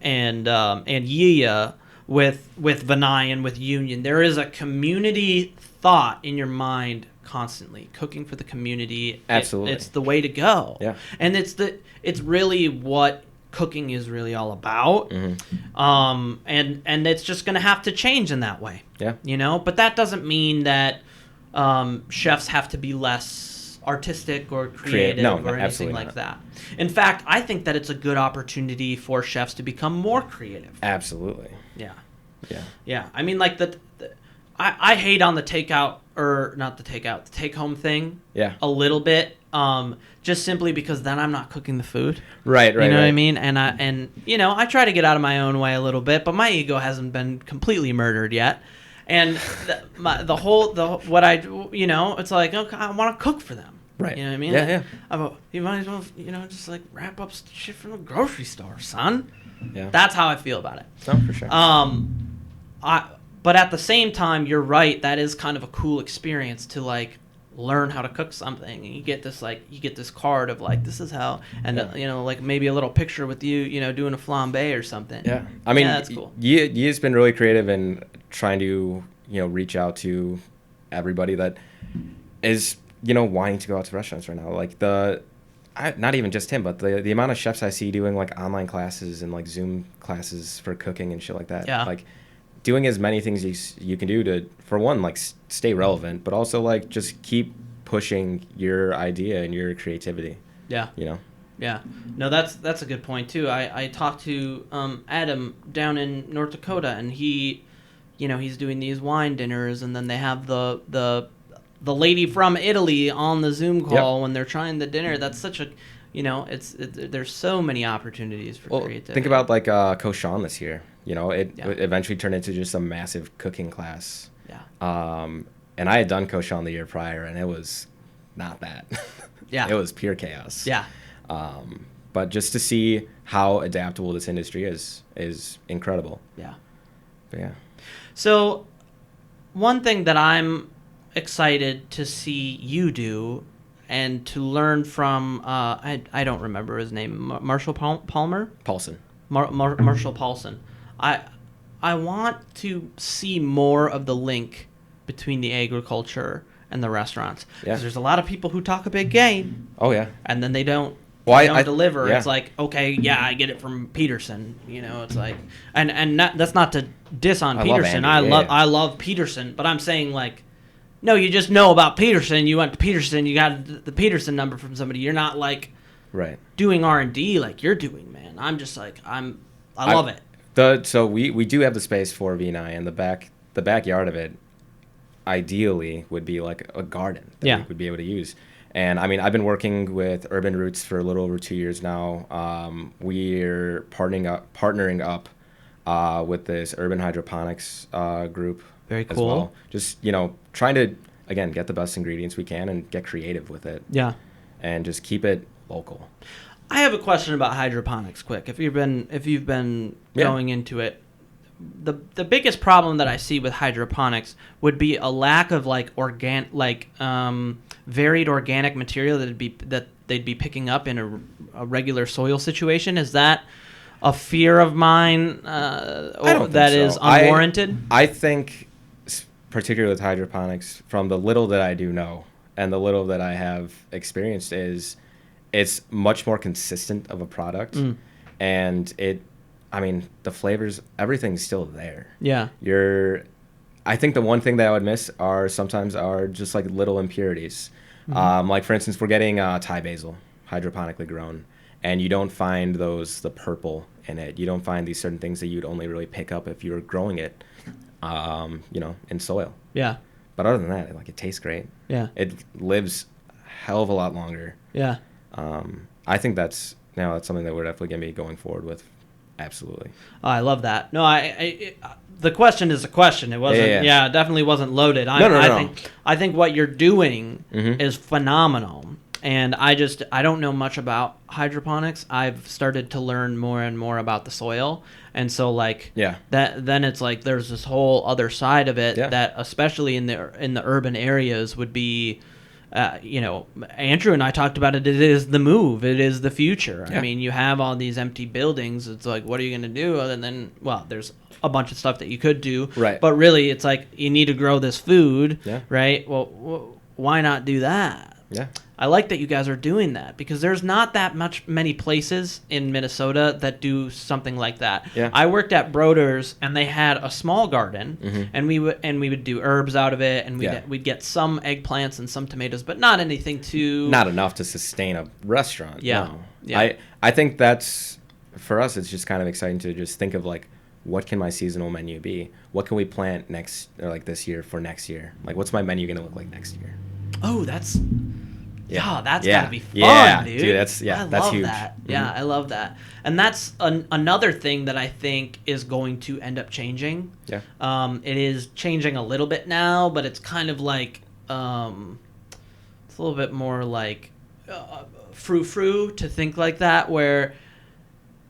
S1: Yia with Vinai and with Union. There is a community thought in your mind constantly. Cooking for the community.
S2: Absolutely.
S1: It's the way to go.
S2: Yeah.
S1: And it's really what cooking is really all about.
S2: Mm-hmm.
S1: And it's just going to have to change in that way.
S2: Yeah.
S1: You know, but that doesn't mean that chefs have to be less artistic or creative or anything like that. In fact, I think that it's a good opportunity for chefs to become more creative.
S2: Absolutely.
S1: Yeah.
S2: Yeah.
S1: Yeah. I mean, like I hate on the takeout or not the takeout, the take home thing.
S2: Yeah.
S1: A little bit. Just simply because then I'm not cooking the food.
S2: Right.
S1: You know what I mean? And I try to get out of my own way a little bit, but my ego hasn't been completely murdered yet. And it's like, okay, I want to cook for them.
S2: Right.
S1: You know what I mean?
S2: Yeah.
S1: You might as well, just like wrap up shit from the grocery store, son.
S2: Yeah.
S1: That's how I feel about it.
S2: No, for sure.
S1: But at the same time, you're right. That is kind of a cool experience to like learn how to cook something, and you get this card of like, this is how, and like maybe a little picture with you, doing a flambe or something.
S2: Yeah. I mean,
S1: that's cool.
S2: You've been really creative in trying to, reach out to everybody that is, wanting to go out to restaurants right now. Like not even just him, but the amount of chefs I see doing like online classes and like Zoom classes for cooking and shit like that.
S1: Yeah.
S2: Like doing as many things you can do to, for one, like stay relevant, but also like just keep pushing your idea and your creativity.
S1: Yeah. Yeah. No, that's a good point too. I talked to Adam down in North Dakota, and he, he's doing these wine dinners, and then they have the lady from Italy on the Zoom call when they're trying the dinner. That's such a, there's so many opportunities for creativity.
S2: Think about like Koshan this year. It eventually turned into just a massive cooking class.
S1: Yeah.
S2: And I had done Koshan the year prior, and it was not that.
S1: Yeah.
S2: It was pure chaos.
S1: Yeah.
S2: But just to see how adaptable this industry is incredible.
S1: Yeah.
S2: But yeah.
S1: So, one thing that I'm excited to see you do and to learn from, I don't remember his name, Marshall Palmer?
S2: Paulson.
S1: Marshall Paulson. I want to see more of the link between the agriculture and the restaurants. Because there's a lot of people who talk a big game.
S2: Oh, yeah.
S1: And then they don't.
S2: Well,
S1: don't deliver.
S2: Yeah.
S1: It's like, okay, yeah, I get it from Peterson. It's like, and that's not to diss on Peterson. I love Peterson, but I'm saying like, no, you just know about Peterson. You went to Peterson. You got the Peterson number from somebody. You're not like doing R&D like you're doing, man. I'm just like I love it.
S2: So we do have the space for Vinai, and the backyard of it, ideally would be like a garden that we would be able to use. And I mean, I've been working with Urban Roots for a little over 2 years now. We're partnering up with this urban hydroponics group.
S1: Very cool.
S2: As well. Just trying to again get the best ingredients we can and get creative with it.
S1: Yeah.
S2: And just keep it local.
S1: I have a question about hydroponics. Quick, if you've been going into it, the biggest problem that I see with hydroponics would be a lack of varied organic material that they'd be picking up in a regular soil situation. Is that a fear of mine that is unwarranted?
S2: I think, particularly with hydroponics, from the little that I do know and the little that I have experienced, is it's much more consistent of a product, and the flavors, everything's still there.
S1: Yeah.
S2: I think the one thing that I would miss sometimes are just like little impurities. Like for instance, we're getting Thai basil hydroponically grown, and you don't find the purple in it. You don't find these certain things that you'd only really pick up if you were growing it, in soil.
S1: Yeah.
S2: But other than that, it tastes great. Yeah. It lives a hell of a lot longer. Yeah. I think that's something that we're definitely going to be going forward with. Absolutely.
S1: Oh, I love that. No, the question is a question. It wasn't. Yeah, it definitely wasn't loaded. No. I think what you're doing is phenomenal, and I don't know much about hydroponics. I've started to learn more and more about the soil, and so then it's like there's this whole other side of it that, especially in the urban areas, would be Andrew and I talked about it. It is the move. It is the future.
S2: Yeah.
S1: I mean, you have all these empty buildings. It's like, what are you going to do? And then, well, there's a bunch of stuff that you could do.
S2: Right.
S1: But really, it's like, you need to grow this food.
S2: Yeah.
S1: Right? Well, why not do that?
S2: Yeah.
S1: I like that you guys are doing that because there's not that many places in Minnesota that do something like that.
S2: Yeah.
S1: I worked at Broder's and they had a small garden,
S2: Mm-hmm.
S1: and we would do herbs out of it, and
S2: Yeah.
S1: we'd get some eggplants and some tomatoes, but not anything too.
S2: Not enough to sustain a restaurant.
S1: Yeah.
S2: No.
S1: Yeah.
S2: I think that's, for us, it's just kind of exciting to just think of like, what can my seasonal menu be? What can we plant this year for next year? Like, what's my menu going to look like next year?
S1: Oh, that's. Yeah, that's
S2: Yeah.
S1: gotta be fun,
S2: Yeah,
S1: dude.
S2: dude, that's
S1: love
S2: huge.
S1: That.
S2: Mm-hmm.
S1: Yeah, I love that, and that's another thing that I think is going to end up changing.
S2: Yeah.
S1: It is changing a little bit now, but it's kind of like it's a little bit more like frou-frou to think like that. Where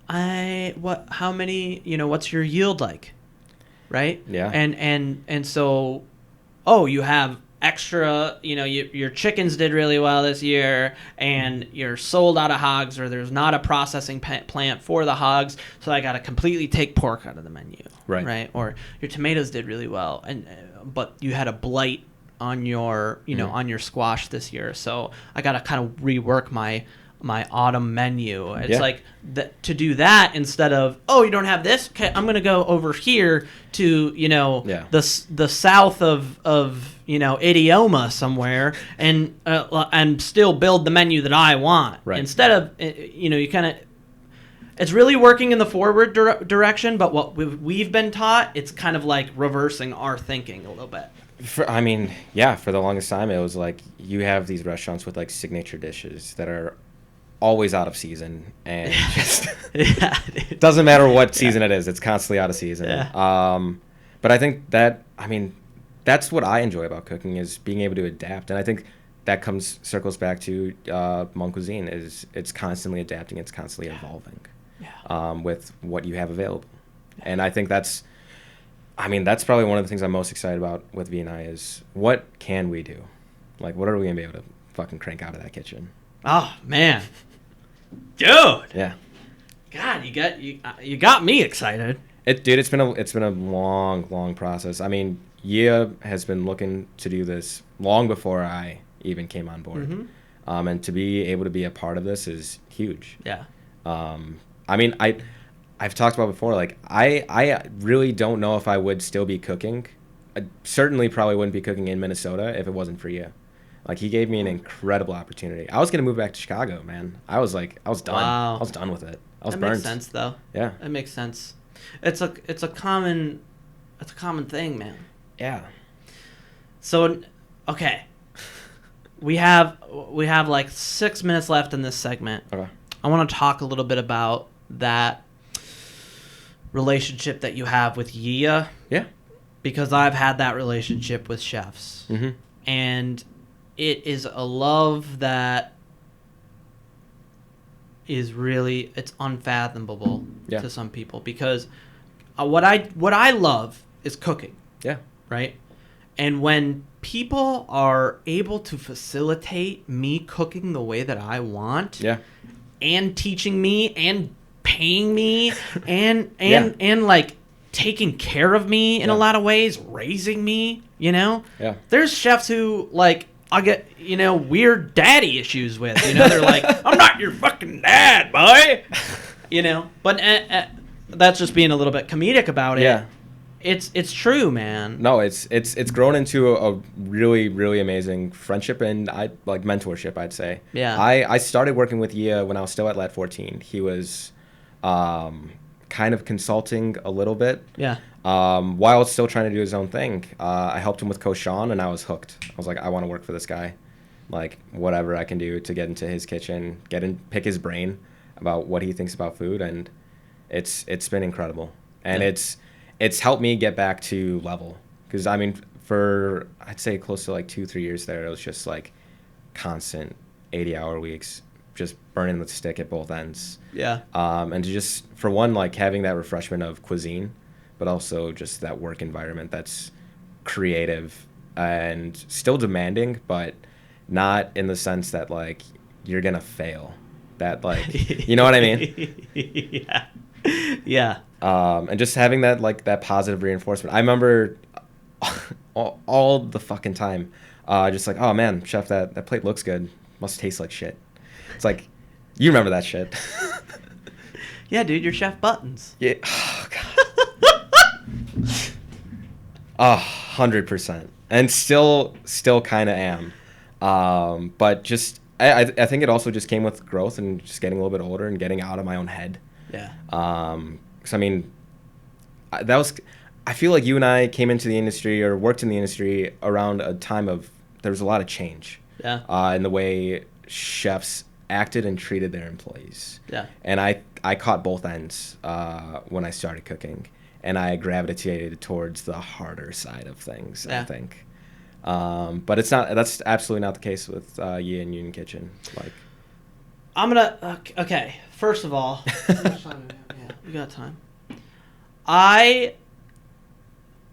S1: how many, what's your yield like, right?
S2: Yeah.
S1: And so, you have extra, your chickens did really well this year and you're sold out of hogs, or there's not a processing plant for the hogs, so I got to completely take pork out of the menu. Right. Or your tomatoes did really well, but you had a blight on your, on your squash this year, so I got to kind of rework my autumn menu. It's like to do that instead of, you don't have this, okay, I'm gonna go over here to the south of Idioma somewhere and still build the menu that I want.
S2: Right.
S1: Instead of you kind of, it's really working in the forward direction, but what we've been taught, it's kind of like reversing our thinking a little bit.
S2: For the longest time it was like, you have these restaurants with like signature dishes that are always out of season, and just doesn't matter what season it is, it's constantly out of season. But I think that's what I enjoy about cooking, is being able to adapt, and I think that circles back to Hmong cuisine, is it's constantly adapting, it's constantly evolving with what you have available. And I think that's probably one of the things I'm most excited about with Vinai, is what can we do, like what are we gonna be able to fucking crank out of that kitchen.
S1: Oh man, dude.
S2: Yeah.
S1: God, you got me excited.
S2: It's been a long process. I mean, Yia has been looking to do this long before I even came on board.
S1: Mm-hmm.
S2: And to be able to be a part of this is huge.
S1: Yeah.
S2: I've talked about before, like I really don't know if I would still be cooking. I certainly probably wouldn't be cooking in Minnesota if it wasn't for Yia. Like, he gave me an incredible opportunity. I was gonna move back to Chicago, man. I was done.
S1: Wow.
S2: I was done with it. I was
S1: that
S2: burnt.
S1: Makes sense, though.
S2: Yeah.
S1: That makes sense. It's a common thing, man.
S2: Yeah.
S1: So, okay, we have like 6 minutes left in this segment.
S2: Okay.
S1: I want to talk a little bit about that relationship that you have with Yia.
S2: Yeah.
S1: Because I've had that relationship with chefs.
S2: Mm-hmm.
S1: And it is a love that is really, it's unfathomable to some people, because what I love is cooking.
S2: Yeah.
S1: Right? And when people are able to facilitate me cooking the way that I want, and teaching me and paying me and like taking care of me in a lot of ways, raising me, there's chefs who, like, I'll get, weird daddy issues with, they're like, I'm not your fucking dad, boy, but that's just being a little bit comedic about it.
S2: Yeah.
S1: It's true, man.
S2: No, it's grown into a really, really amazing friendship and mentorship, I'd say.
S1: Yeah.
S2: I started working with Yia when I was still at Lat 14. He was kind of consulting a little bit.
S1: Yeah.
S2: While still trying to do his own thing. I helped him with Koshan, and I was hooked. I was like, I want to work for this guy. Like, whatever I can do to get into his kitchen, pick his brain about what he thinks about food, and it's been incredible. And it's helped me get back to level. Because, for, I'd say, close to, 2-3 years there, it was just, constant 80-hour weeks, just burning the stick at both ends.
S1: Yeah.
S2: And to just, for one, having that refreshment of cuisine, but also just that work environment that's creative and still demanding, but not in the sense that like you're gonna fail. That like, you know what I mean?
S1: Yeah. Yeah.
S2: And just having that like that positive reinforcement. I remember all the fucking time, just like, oh man, chef, that plate looks good. Must taste like shit. It's like, you remember that shit.
S1: Yeah, dude, you're Chef Buttons.
S2: Yeah. Oh, God. 100%. And still kind of am. But just, I think it also just came with growth and just getting a little bit older and getting out of my own head.
S1: Yeah.
S2: 'Cause I mean, I feel like you and I came into the industry or worked in the industry around a time of, there was a lot of change.
S1: Yeah.
S2: In the way chefs acted and treated their employees.
S1: Yeah.
S2: And I caught both ends when I started cooking, and I gravitated towards the harder side of things,
S1: Yeah.
S2: I think. But that's absolutely not the case with Yuen Kitchen. Like,
S1: I'm gonna. Okay. First of all, yeah, we got time. I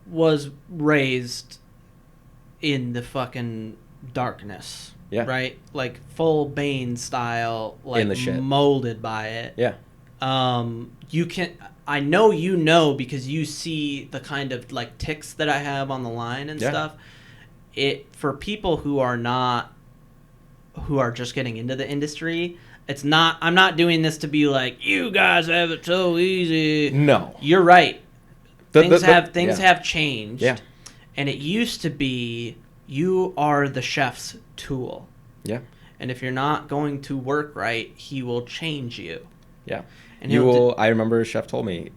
S1: was raised in the fucking darkness.
S2: Yeah.
S1: Right? Like full Bane style, like
S2: In the shit.
S1: molded by it.
S2: yeah.
S1: You can. I know you know because you see the kind of like ticks that I have on the line and
S2: Yeah.
S1: stuff. It for people who are just getting into the industry. It's not. I'm not doing this to be like you guys have it so easy.
S2: No.
S1: You're right. Things
S2: yeah.
S1: have changed.
S2: Yeah.
S1: And it used to be you are the chef's tool.
S2: Yeah.
S1: And if you're not going to work right, he will change you.
S2: Yeah.
S1: And
S2: You will. I remember a chef told me,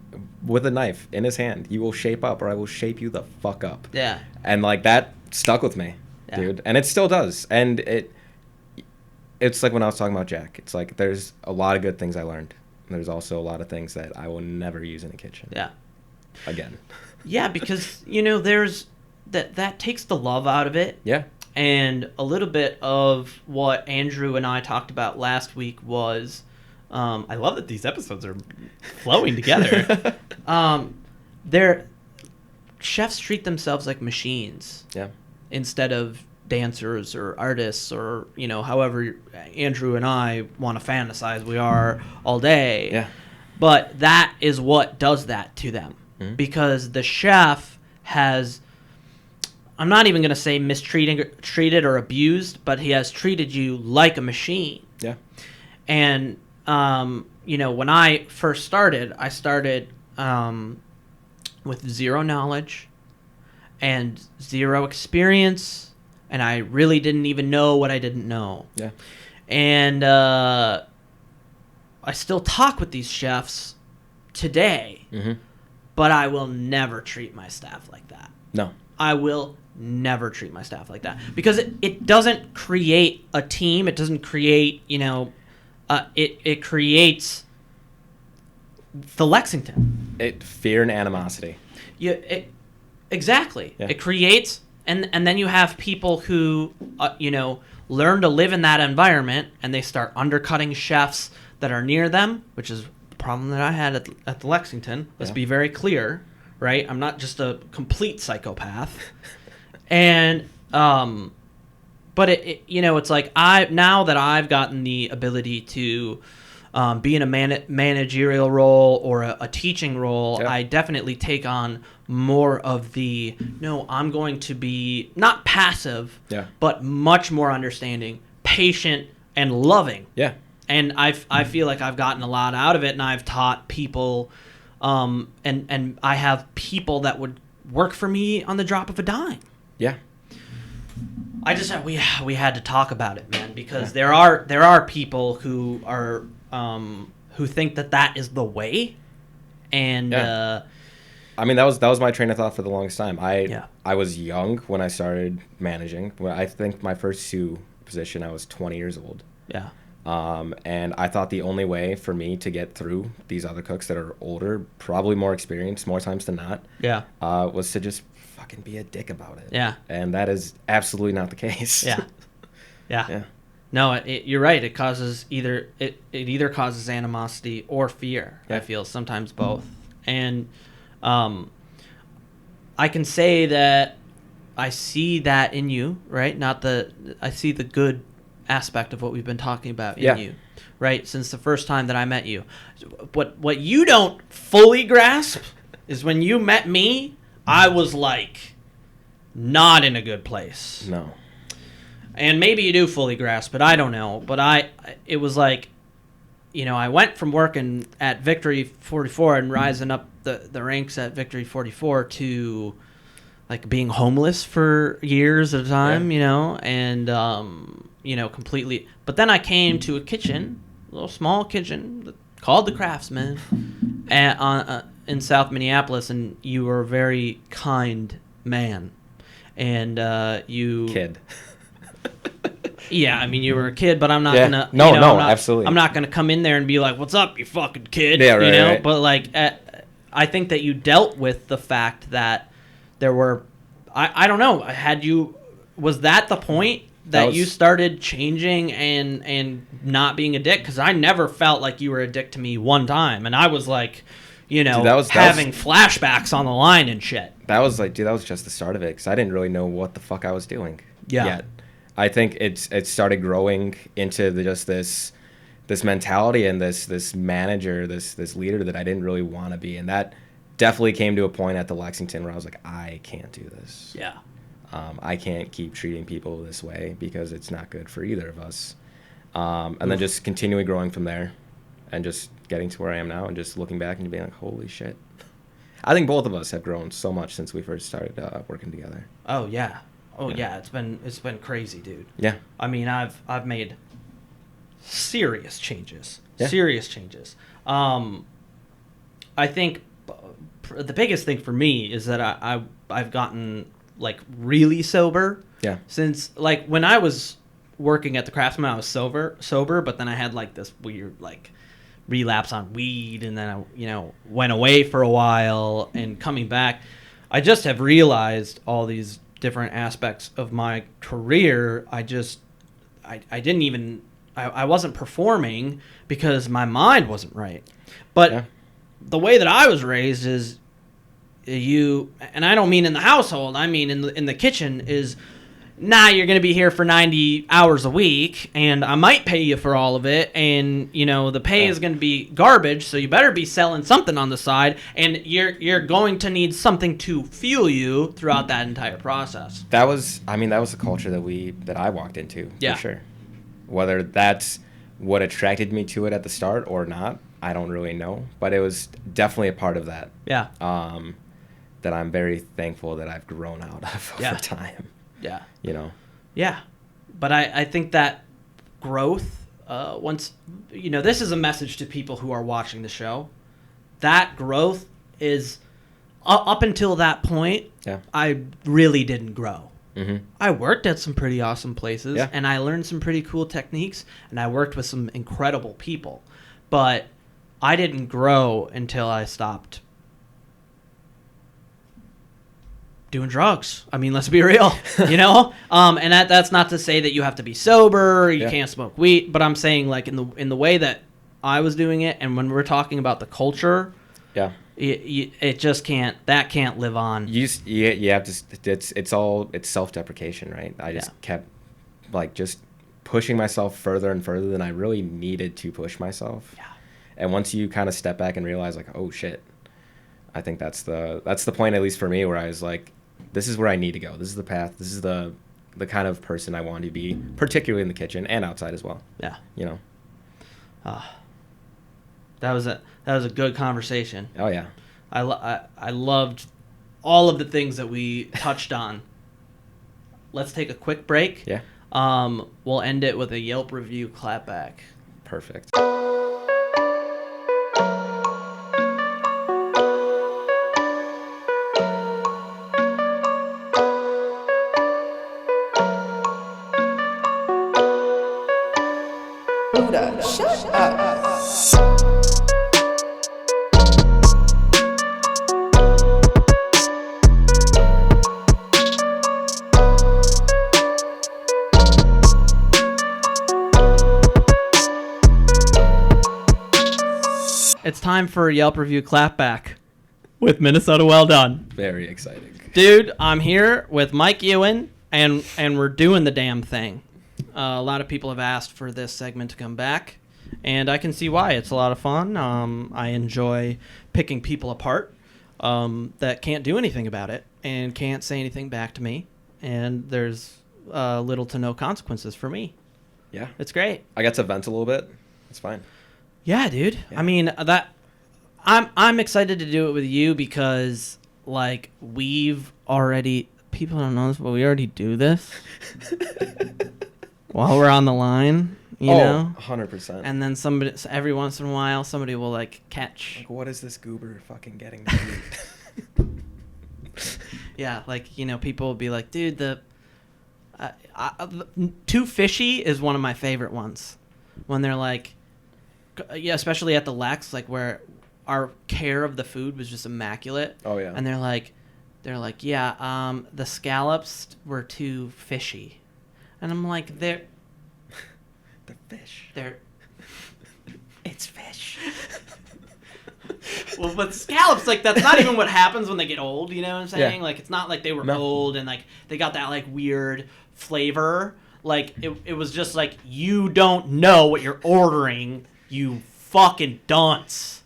S2: with a knife in his hand, you will shape up, or I will shape you the fuck up.
S1: Yeah.
S2: And like that stuck with me,
S1: Yeah.
S2: dude. And it still does. And it's like when I was talking about Jack. It's like there's a lot of good things I learned. And there's also a lot of things that I will never use in a kitchen.
S1: Yeah.
S2: Again.
S1: Yeah, because there's that takes the love out of it.
S2: Yeah.
S1: And a little bit of what Andrew and I talked about last week was, I love that these episodes are flowing together. Chefs treat themselves like machines.
S2: Yeah.
S1: Instead of dancers or artists or, however Andrew and I want to fantasize we are all day.
S2: Yeah.
S1: But that is what does that to them.
S2: Mm-hmm.
S1: Because the chef has, I'm not even going to say treated or abused, but he has treated you like a machine.
S2: Yeah.
S1: And, when I first started, I started with zero knowledge and zero experience, and I really didn't even know what I didn't know.
S2: Yeah.
S1: And I still talk with these chefs today,
S2: Mm-hmm.
S1: but I will never treat my staff like that.
S2: No.
S1: I will never treat my staff like that because it doesn't create a team. It doesn't create, it creates the Lexington.
S2: Fear and animosity.
S1: Exactly.
S2: Yeah.
S1: It creates, and then you have people who, learn to live in that environment, and they start undercutting chefs that are near them, which is the problem that I had at the Lexington. Let's be very clear, right? I'm not just a complete psychopath. And, but it's like now that I've gotten the ability to be in a managerial role or a teaching role,
S2: Yeah.
S1: I definitely take on more of the, no, I'm going to be not passive, but much more understanding, patient, and loving.
S2: Yeah.
S1: And I feel like I've gotten a lot out of it, and I've taught people, and I have people that would work for me on the drop of a dime.
S2: Yeah.
S1: I just we had to talk about it, man, because there are people who are who think that is the way, and
S2: I mean that was my train of thought for the longest time. I was young when I started managing. Well, I think my first sous position I was 20 years old.
S1: Yeah.
S2: And I thought the only way for me to get through these other cooks that are older, probably more experienced, more times than not, was to just fucking be a dick about it.
S1: Yeah.
S2: And that is absolutely not the case.
S1: Yeah. Yeah. No, you're right. It causes it either causes animosity or fear.
S2: Yeah.
S1: I feel sometimes both. And I can say that I see that in you, right? I see the good aspect of what we've been talking about in you, right? Since the first time that I met you. What you don't fully grasp is when you met me, I was like not in a good place.
S2: No.
S1: And maybe you do fully grasp it, I don't know. But it was like, you know, I went from working at Victory 44 and rising up the ranks at Victory 44 to like being homeless for years at a time, you know, and, you know, completely. But then I came to a kitchen, a little small kitchen called the Craftsman in South Minneapolis, and you were a very kind man. And you...
S2: Kid.
S1: Yeah, I mean, you were a kid, but I'm not gonna.
S2: No, absolutely.
S1: I'm not gonna come in there and be like, "What's up, you fucking kid?"
S2: Yeah, right,
S1: you know.
S2: Right.
S1: But like, I think that you dealt with the fact that there were. I don't know. Was that the point that you started changing and not being a dick? Because I never felt like you were a dick to me one time, and I was like, you know, having flashbacks on the line and shit.
S2: That was just the start of it, because I didn't really know what the fuck I was doing. Yet. I think it started growing into this mentality and this manager, this leader that I didn't really want to be, and that definitely came to a point at the Lexington where I was like, I can't do this.
S1: Yeah.
S2: I can't keep treating people this way because it's not good for either of us. And then just continuing growing from there, and just getting to where I am now, and just looking back and being like, holy shit. I think both of us have grown so much since we first started working together.
S1: Oh yeah. Yeah, it's been crazy, dude.
S2: Yeah.
S1: I mean, I've made serious changes.
S2: Yeah.
S1: Serious changes. I think the biggest thing for me is that I've gotten like really sober.
S2: Yeah.
S1: Since like when I was working at the Craftsman, I was sober, but then I had like this weird like relapse on weed, and then I, you know, went away for a while, and coming back, I just have realized all these different aspects of my career. I wasn't performing because my mind wasn't right. But the way that I was raised is and I don't mean in the household, I mean in the kitchen, is, nah, you're going to be here for 90 hours a week, and I might pay you for all of it, and, you know, the pay is going to be garbage, so you better be selling something on the side, and you're going to need something to fuel you throughout that entire process.
S2: That was the culture that I walked into, for sure. Whether that's what attracted me to it at the start or not, I don't really know, but it was definitely a part of that.
S1: Yeah.
S2: That I'm very thankful that I've grown out of over time.
S1: Yeah.
S2: You know?
S1: Yeah. But I think that growth, once, you know, this is a message to people who are watching the show. That growth is, up until that point, I really didn't grow. Mm-hmm. I worked at some pretty awesome places, and I learned some pretty cool techniques, and I worked with some incredible people. But I didn't grow until I stopped doing drugs. I mean, let's be real, you know? And that's not to say that you have to be sober, you can't smoke weed, but I'm saying, like, in the way that I was doing it, and when we're talking about the culture, it just can't live on. You
S2: have to, it's self-deprecation, right? I just kept, like, just pushing myself further and further than I really needed to push myself. Yeah. And once you kind of step back and realize, like, oh shit, I think that's the point, at least for me, where I was like, this is where I need to go. This is the path. This is the kind of person I want to be, particularly in the kitchen and outside as well. Yeah. You know.
S1: That was a good conversation.
S2: Oh yeah.
S1: I loved all of the things that we touched on. Let's take a quick break.
S2: Yeah.
S1: We'll end it with a Yelp review clapback.
S2: Perfect.
S3: Buddha, shut up.
S1: It's time for a Yelp review clapback. with Minnesota Well Done.
S2: Very exciting.
S1: Dude, I'm here with Mike Yuen, and we're doing the damn thing. A lot of people have asked for this segment to come back, and I can see why. It's a lot of fun. I enjoy picking people apart that can't do anything about it and can't say anything back to me, and there's little to no consequences for me.
S2: Yeah.
S1: It's great.
S2: I got to vent a little bit. It's fine.
S1: Yeah, dude.
S2: Yeah.
S1: I mean, I'm excited to do it with you because, like, we've already... People don't know this, but we already do this while we're on the line, you know?
S2: 100%.
S1: And then every once in a while, somebody will, like, catch...
S2: Like, what is this goober fucking getting to eat?
S1: Yeah, like, you know, people will be like, dude, too fishy is one of my favorite ones. When they're like... Yeah, especially at the Lex, like, where our care of the food was just immaculate.
S2: Oh, yeah.
S1: And they're like, yeah, the scallops were too fishy. And I'm like,
S2: The fish.
S1: It's fish. Well, but scallops, like, that's not even what happens when they get old, you know what I'm saying?
S2: Yeah.
S1: Like, it's not like they were old and, like, they got that, like, weird flavor. Like, it was just like, you don't know what you're ordering, you fucking dunce.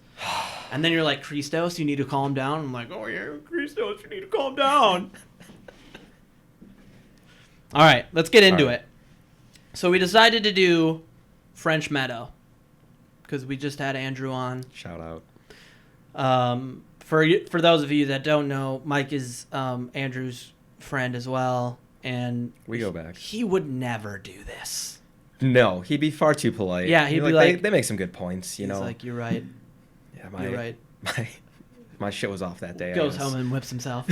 S1: And then you're like, Christos, you need to calm down. I'm like, oh yeah, Christos, you need to calm down. All right, let's get into it. So we decided to do French Meadow because we just had Andrew on.
S2: Shout out.
S1: For those of you that don't know, Mike is Andrew's friend as well, and
S2: We go back.
S1: He would never do this.
S2: No, he'd be far too polite.
S1: Yeah, he'd be like...
S2: They make some good points, you know?
S1: He's like, you're right.
S2: Yeah,
S1: You're right.
S2: My shit was off that day.
S1: Goes home and whips himself.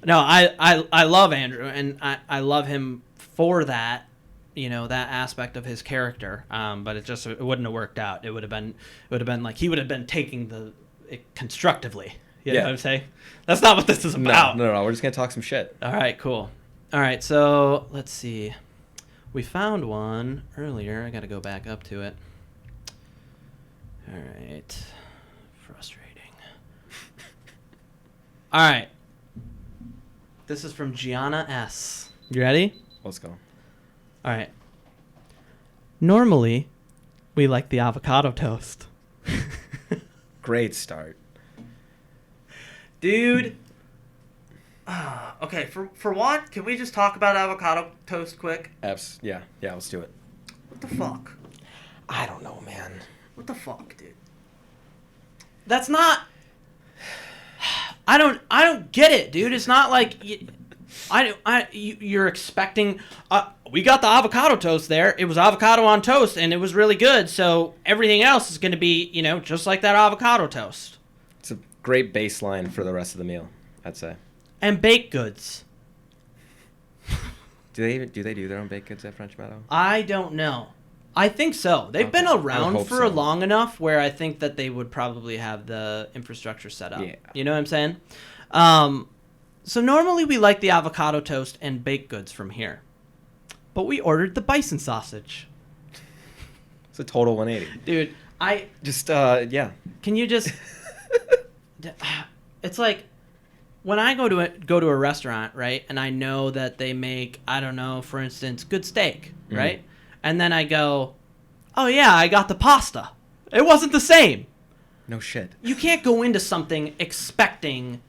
S1: No, I love Andrew, and I love him for that, you know, that aspect of his character. But it wouldn't have worked out. It would have been like he would have been taking it constructively. You know what I'm saying? That's not what this is about.
S2: No. We're just gonna talk some shit.
S1: All right, cool. All right, so let's see. We found one earlier. I got to go back up to it. All right. Frustrating. All right. This is from Gianna S. You ready?
S2: Let's go.
S1: All right. Normally, we like the avocado toast.
S2: Great start.
S1: Dude. Okay, for one, can we just talk about avocado toast quick?
S2: Yeah, let's do it.
S1: What the fuck?
S2: I don't know, man.
S1: What the fuck, dude? That's not... I don't get it, dude. It's not like... You're expecting... we got the avocado toast there. It was avocado on toast, and it was really good, so everything else is going to be, you know, just like that avocado toast.
S2: It's a great baseline for the rest of the meal, I'd say.
S1: And baked goods.
S2: Do they do their own baked goods at French Meadow?
S1: I don't know. I think so. They've been around for long enough where I think that they would probably have the infrastructure set up. Yeah. You know what I'm saying? So normally we like the avocado toast and baked goods from here. But we ordered the bison sausage.
S2: It's a total 180.
S1: Dude,
S2: yeah.
S1: Can you just... It's like... When I go to a restaurant, right, and I know that they make, I don't know, for instance, good steak, right? And then I go, oh yeah, I got the pasta. It wasn't the same.
S2: No shit.
S1: You can't go into something expecting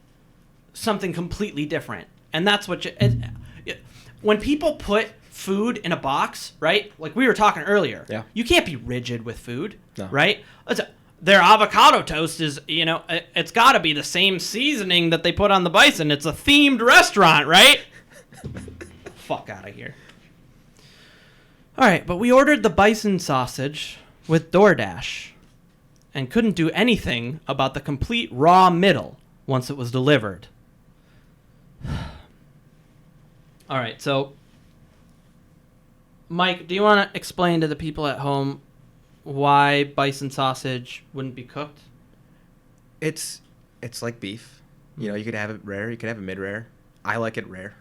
S1: something completely different. And that's what when people put food in a box, right? Like we were talking earlier.
S2: Yeah.
S1: You can't be rigid with food,
S2: no.
S1: Right? Their avocado toast is, you know, it's got to be the same seasoning that they put on the bison. It's a themed restaurant, right? Fuck out of here. All right, but we ordered the bison sausage with DoorDash and couldn't do anything about the complete raw middle once it was delivered. All right, so Mike, do you want to explain to the people at home why bison sausage wouldn't be cooked?
S2: It's like beef. You know, you could have it rare, you could have it mid-rare. I like it rare.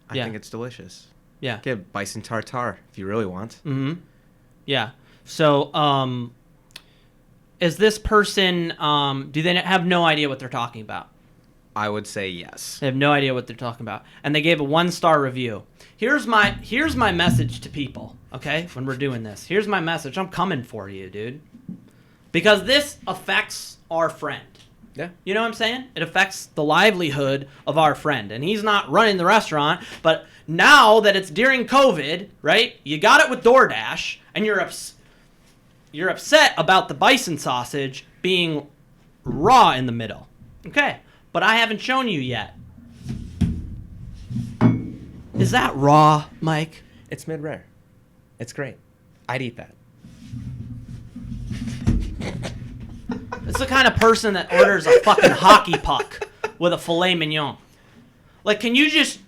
S2: I think it's delicious.
S1: Yeah.
S2: You could have bison tartare if you really want.
S1: Mm-hmm. Yeah. So, is this person, do they have no idea what they're talking about?
S2: I would say yes.
S1: They have no idea what they're talking about. And they gave a 1-star review. Here's my message to people, okay? When we're doing this. Here's my message. I'm coming for you, dude. Because this affects our friend.
S2: Yeah.
S1: You know what I'm saying? It affects the livelihood of our friend. And he's not running the restaurant, but now that it's during COVID, right? You got it with DoorDash, and you're upset about the bison sausage being raw in the middle. Okay. But I haven't shown you yet. Is that raw, Mike?
S2: It's mid-rare. It's great. I'd eat that.
S1: It's the kind of person that orders a fucking hockey puck with a filet mignon. Like, can you just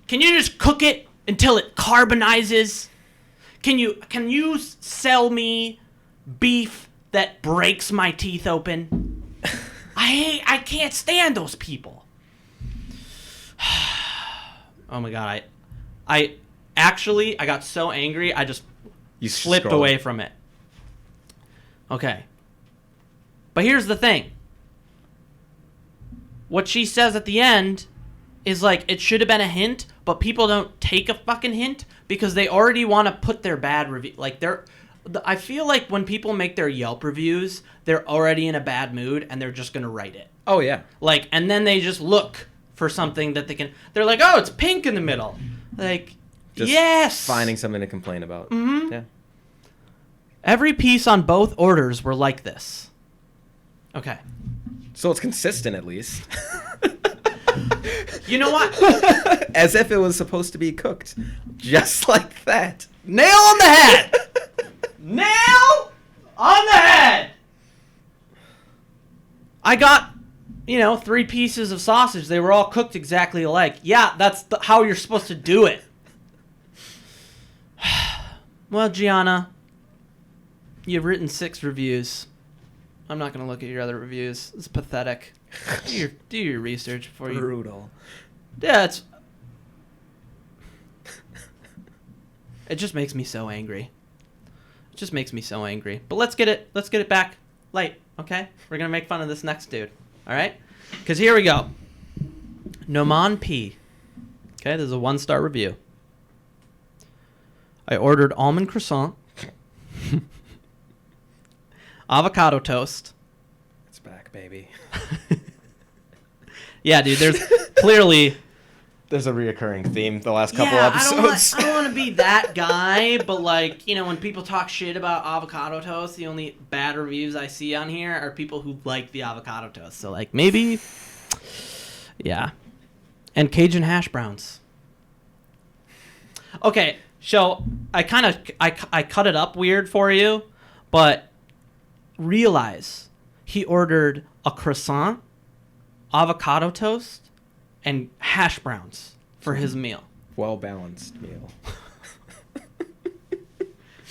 S1: cook it until it carbonizes? Can you sell me beef that breaks my teeth open? I can't stand those people. Oh my god, I got so angry I just slipped away from it. Okay. But here's the thing. What she says at the end is like it should have been a hint, but people don't take a fucking hint because they already want to put their bad review. Like I feel like when people make their Yelp reviews, they're already in a bad mood and they're just going to write it.
S2: Oh, yeah.
S1: Like, and then they just look for something that they're like, oh, it's pink in the middle. Like,
S2: just
S1: yes.
S2: Finding something to complain about.
S1: Mm-hmm.
S2: Yeah.
S1: Every piece on both orders were like this. Okay.
S2: So it's consistent at least.
S1: You know what?
S2: As if it was supposed to be cooked. Just like that.
S1: Nail on the head! Nail on the head! I got, 3 pieces of sausage. They were all cooked exactly alike. Yeah, that's how you're supposed to do it. Well, Gianna, you've written 6 reviews. I'm not going to look at your other reviews. It's pathetic. Do your research before you...
S2: Brutal.
S1: Yeah, it just makes me so angry. It just makes me so angry. But let's get it back light, okay? We're going to make fun of this next dude, all right? Because here we go. Noman P. Okay, this is a 1-star review. I ordered almond croissant, avocado toast.
S2: It's back, baby.
S1: Yeah, dude, there's clearly...
S2: There's a reoccurring theme the last couple episodes.
S1: I don't want to be that guy, but when people talk shit about avocado toast, the only bad reviews I see on here are people who like the avocado toast. So maybe, yeah. And Cajun hash browns. Okay, so I cut it up weird for you, but realize he ordered a croissant, avocado toast, and hash browns for his meal.
S2: Well-balanced meal.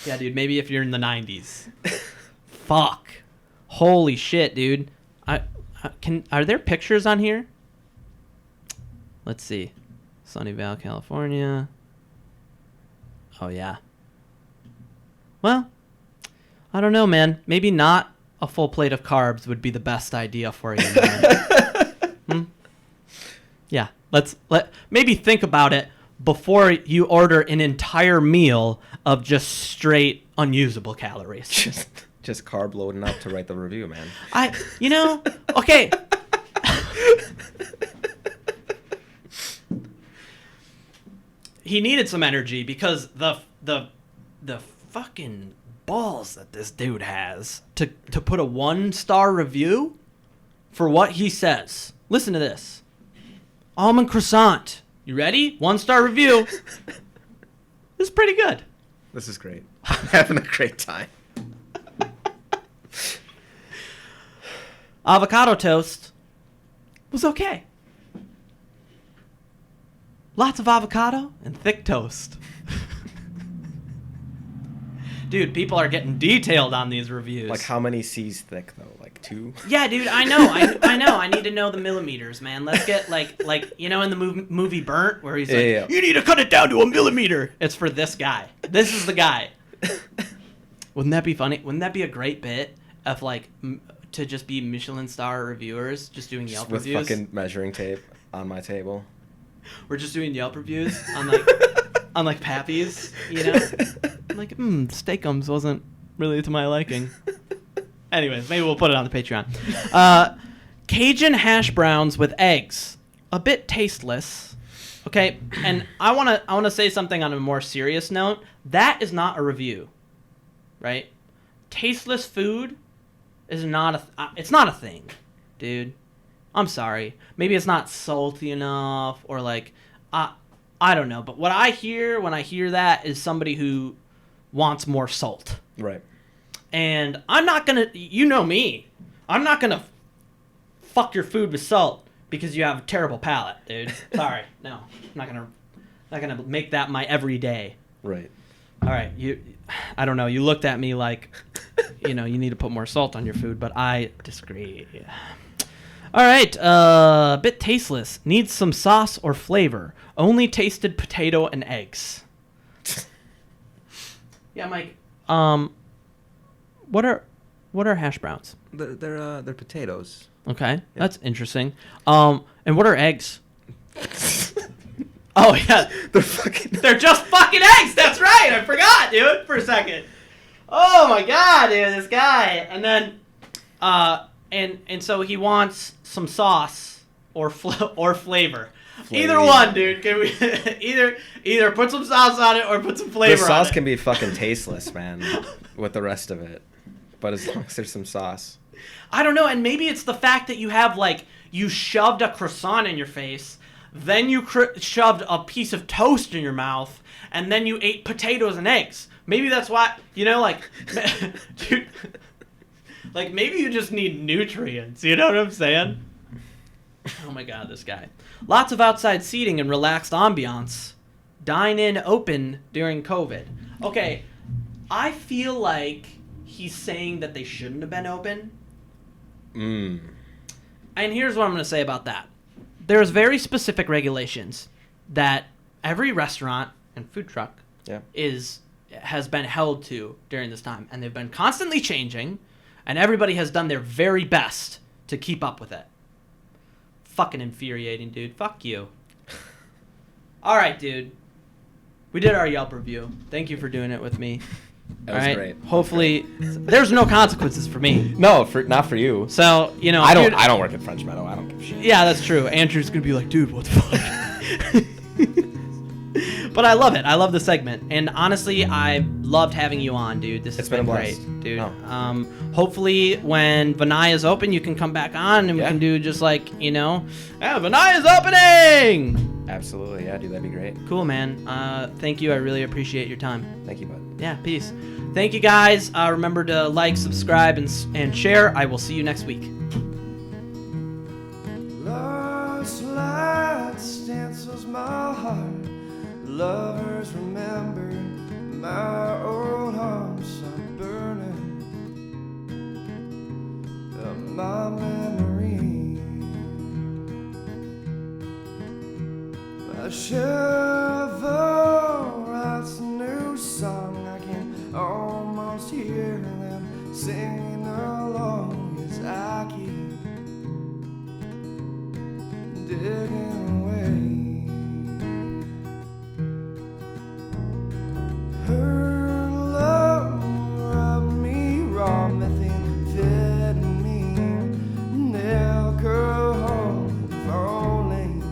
S1: Yeah, dude, maybe if you're in the 90s. Fuck. Holy shit, dude. Are there pictures on here? Let's see. Sunnyvale, California. Oh, yeah. Well, I don't know, man. Maybe not a full plate of carbs would be the best idea for you, man. Yeah, maybe think about it before you order an entire meal of just straight unusable calories.
S2: Just carb loading up to write the review, man.
S1: Okay. He needed some energy because the fucking balls that this dude has to put a 1-star review for what he says. Listen to this. Almond croissant. You ready? 1-star review. This is pretty good.
S2: This is great. I'm having a great time.
S1: Avocado toast was okay. Lots of avocado and thick toast. Dude, people are getting detailed on these reviews.
S2: Like how many C's thick though? Like 2?
S1: Yeah, dude, I know. I know. I need to know the millimeters, man. Let's get like in the movie Burnt where he's like, you need to cut it down to a millimeter. It's for this guy. This is the guy. Wouldn't that be funny? Wouldn't that be a great bit of to just be Michelin star reviewers, just doing Yelp
S2: with
S1: reviews.
S2: fucking measuring tape on my table.
S1: We're just doing Yelp reviews on like Pappy's, you know? I'm like, Steakums wasn't really to my liking. Anyways, maybe we'll put it on the Patreon. Cajun hash browns with eggs. A bit tasteless. Okay, and I wanna say something on a more serious note. That is not a review, right? Tasteless food is not it's not a thing, dude. I'm sorry. Maybe it's not salty enough, or like, I don't know. But what I hear when I hear that is somebody who wants more salt.
S2: Right.
S1: And I'm not gonna, you know me, I'm not gonna fuck your food with salt because you have a terrible palate, dude. Sorry, no, I'm not gonna make that my everyday.
S2: Right.
S1: All right, I don't know. You looked at me like, you need to put more salt on your food, but I disagree. All right, a bit tasteless. Needs some sauce or flavor. Only tasted potato and eggs. Yeah, Mike. What are hash browns?
S2: They're potatoes.
S1: Okay,
S2: Yeah.
S1: that's interesting. And what are eggs? Oh yeah, they're just fucking eggs. That's right. I forgot, dude, for a second. Oh my god, dude, this guy. And then, and so he wants some sauce or flavor. Either one, dude. Can we either put some sauce on it or put some flavor on it?
S2: The sauce can be fucking tasteless, man, with the rest of it. But as long as there's some sauce.
S1: I don't know, and maybe it's the fact that you have, like, you shoved a croissant in your face, then you shoved a piece of toast in your mouth, and then you ate potatoes and eggs. Maybe that's why, like, dude, like, maybe you just need nutrients, you know what I'm saying? Oh my god, this guy. Lots of outside seating and relaxed ambiance. Dine-in open during COVID. Okay, I feel like he's saying that they shouldn't have been open. And here's what I'm going to say about that. There's very specific regulations that every restaurant and food truck has been held to during this time, and they've been constantly changing, and everybody has done their very best to keep up with it. Fucking infuriating, dude. Fuck you. All right, dude. We did our Yelp review. Thank you for doing it with me.
S2: That was great.
S1: Hopefully, there's no consequences for me.
S2: No, not for you.
S1: So,
S2: I don't work at French Meadow. I don't give a shit.
S1: Yeah, that's true. Andrew's gonna be like, dude, what the fuck? But I love it. I love the segment, and honestly, I loved having you on, dude. This has been great, dude.
S2: Oh.
S1: Hopefully, when Vinai is open, you can come back on, and we can do just like Vinai is opening.
S2: Absolutely, yeah, dude, that'd be great.
S1: Cool, man. Thank you. I really appreciate your time.
S2: Thank you, bud.
S1: Yeah, peace. Thank you, guys. Remember to like, subscribe, and share. I will see you next week.
S4: Lost light stencils my heart. Lovers remember my old home sun burning. My memory. A shovel writes a new song. I can almost hear them singing along as I keep digging away. Her love rubbed me raw, methamphetamine, alcohol, falling.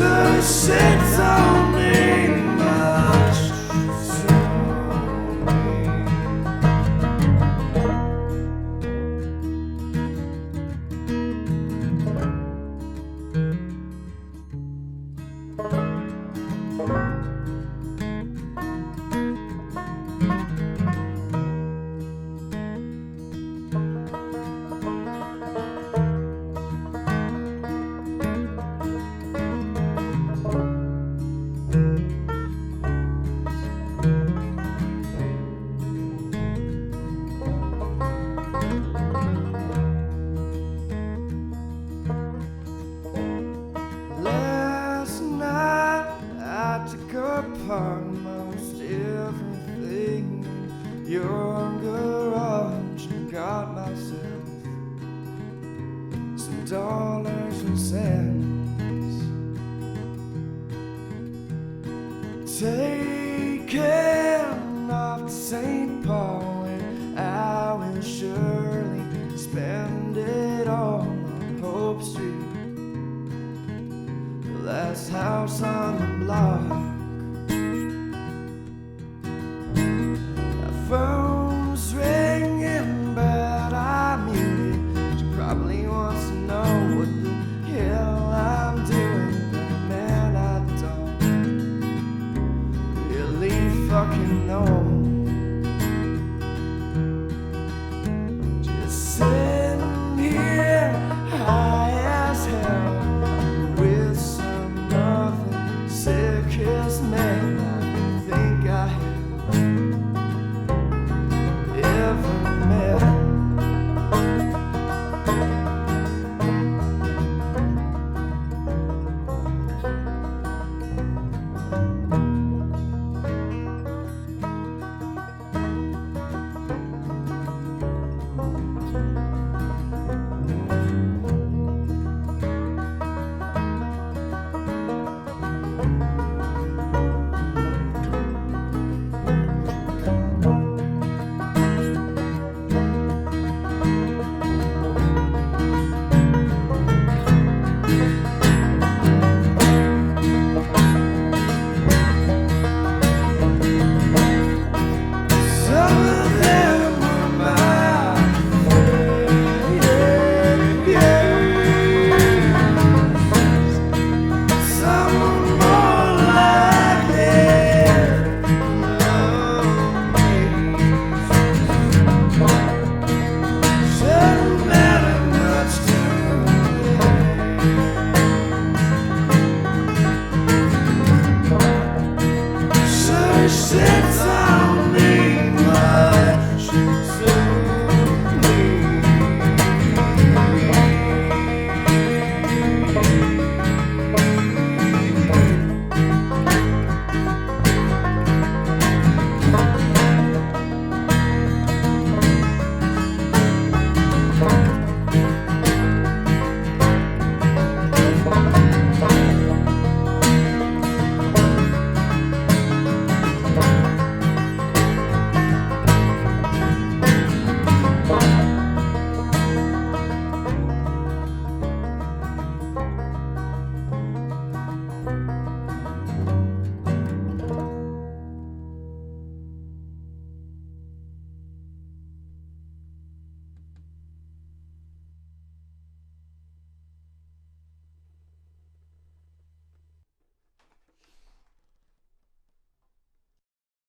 S4: Jesus, it don't mean much to me. Last night I took apart most everything in your garage and got myself some dollars and cents. Taking off to St. Paul where I will surely spend it all on Hope Street, the last house on the block.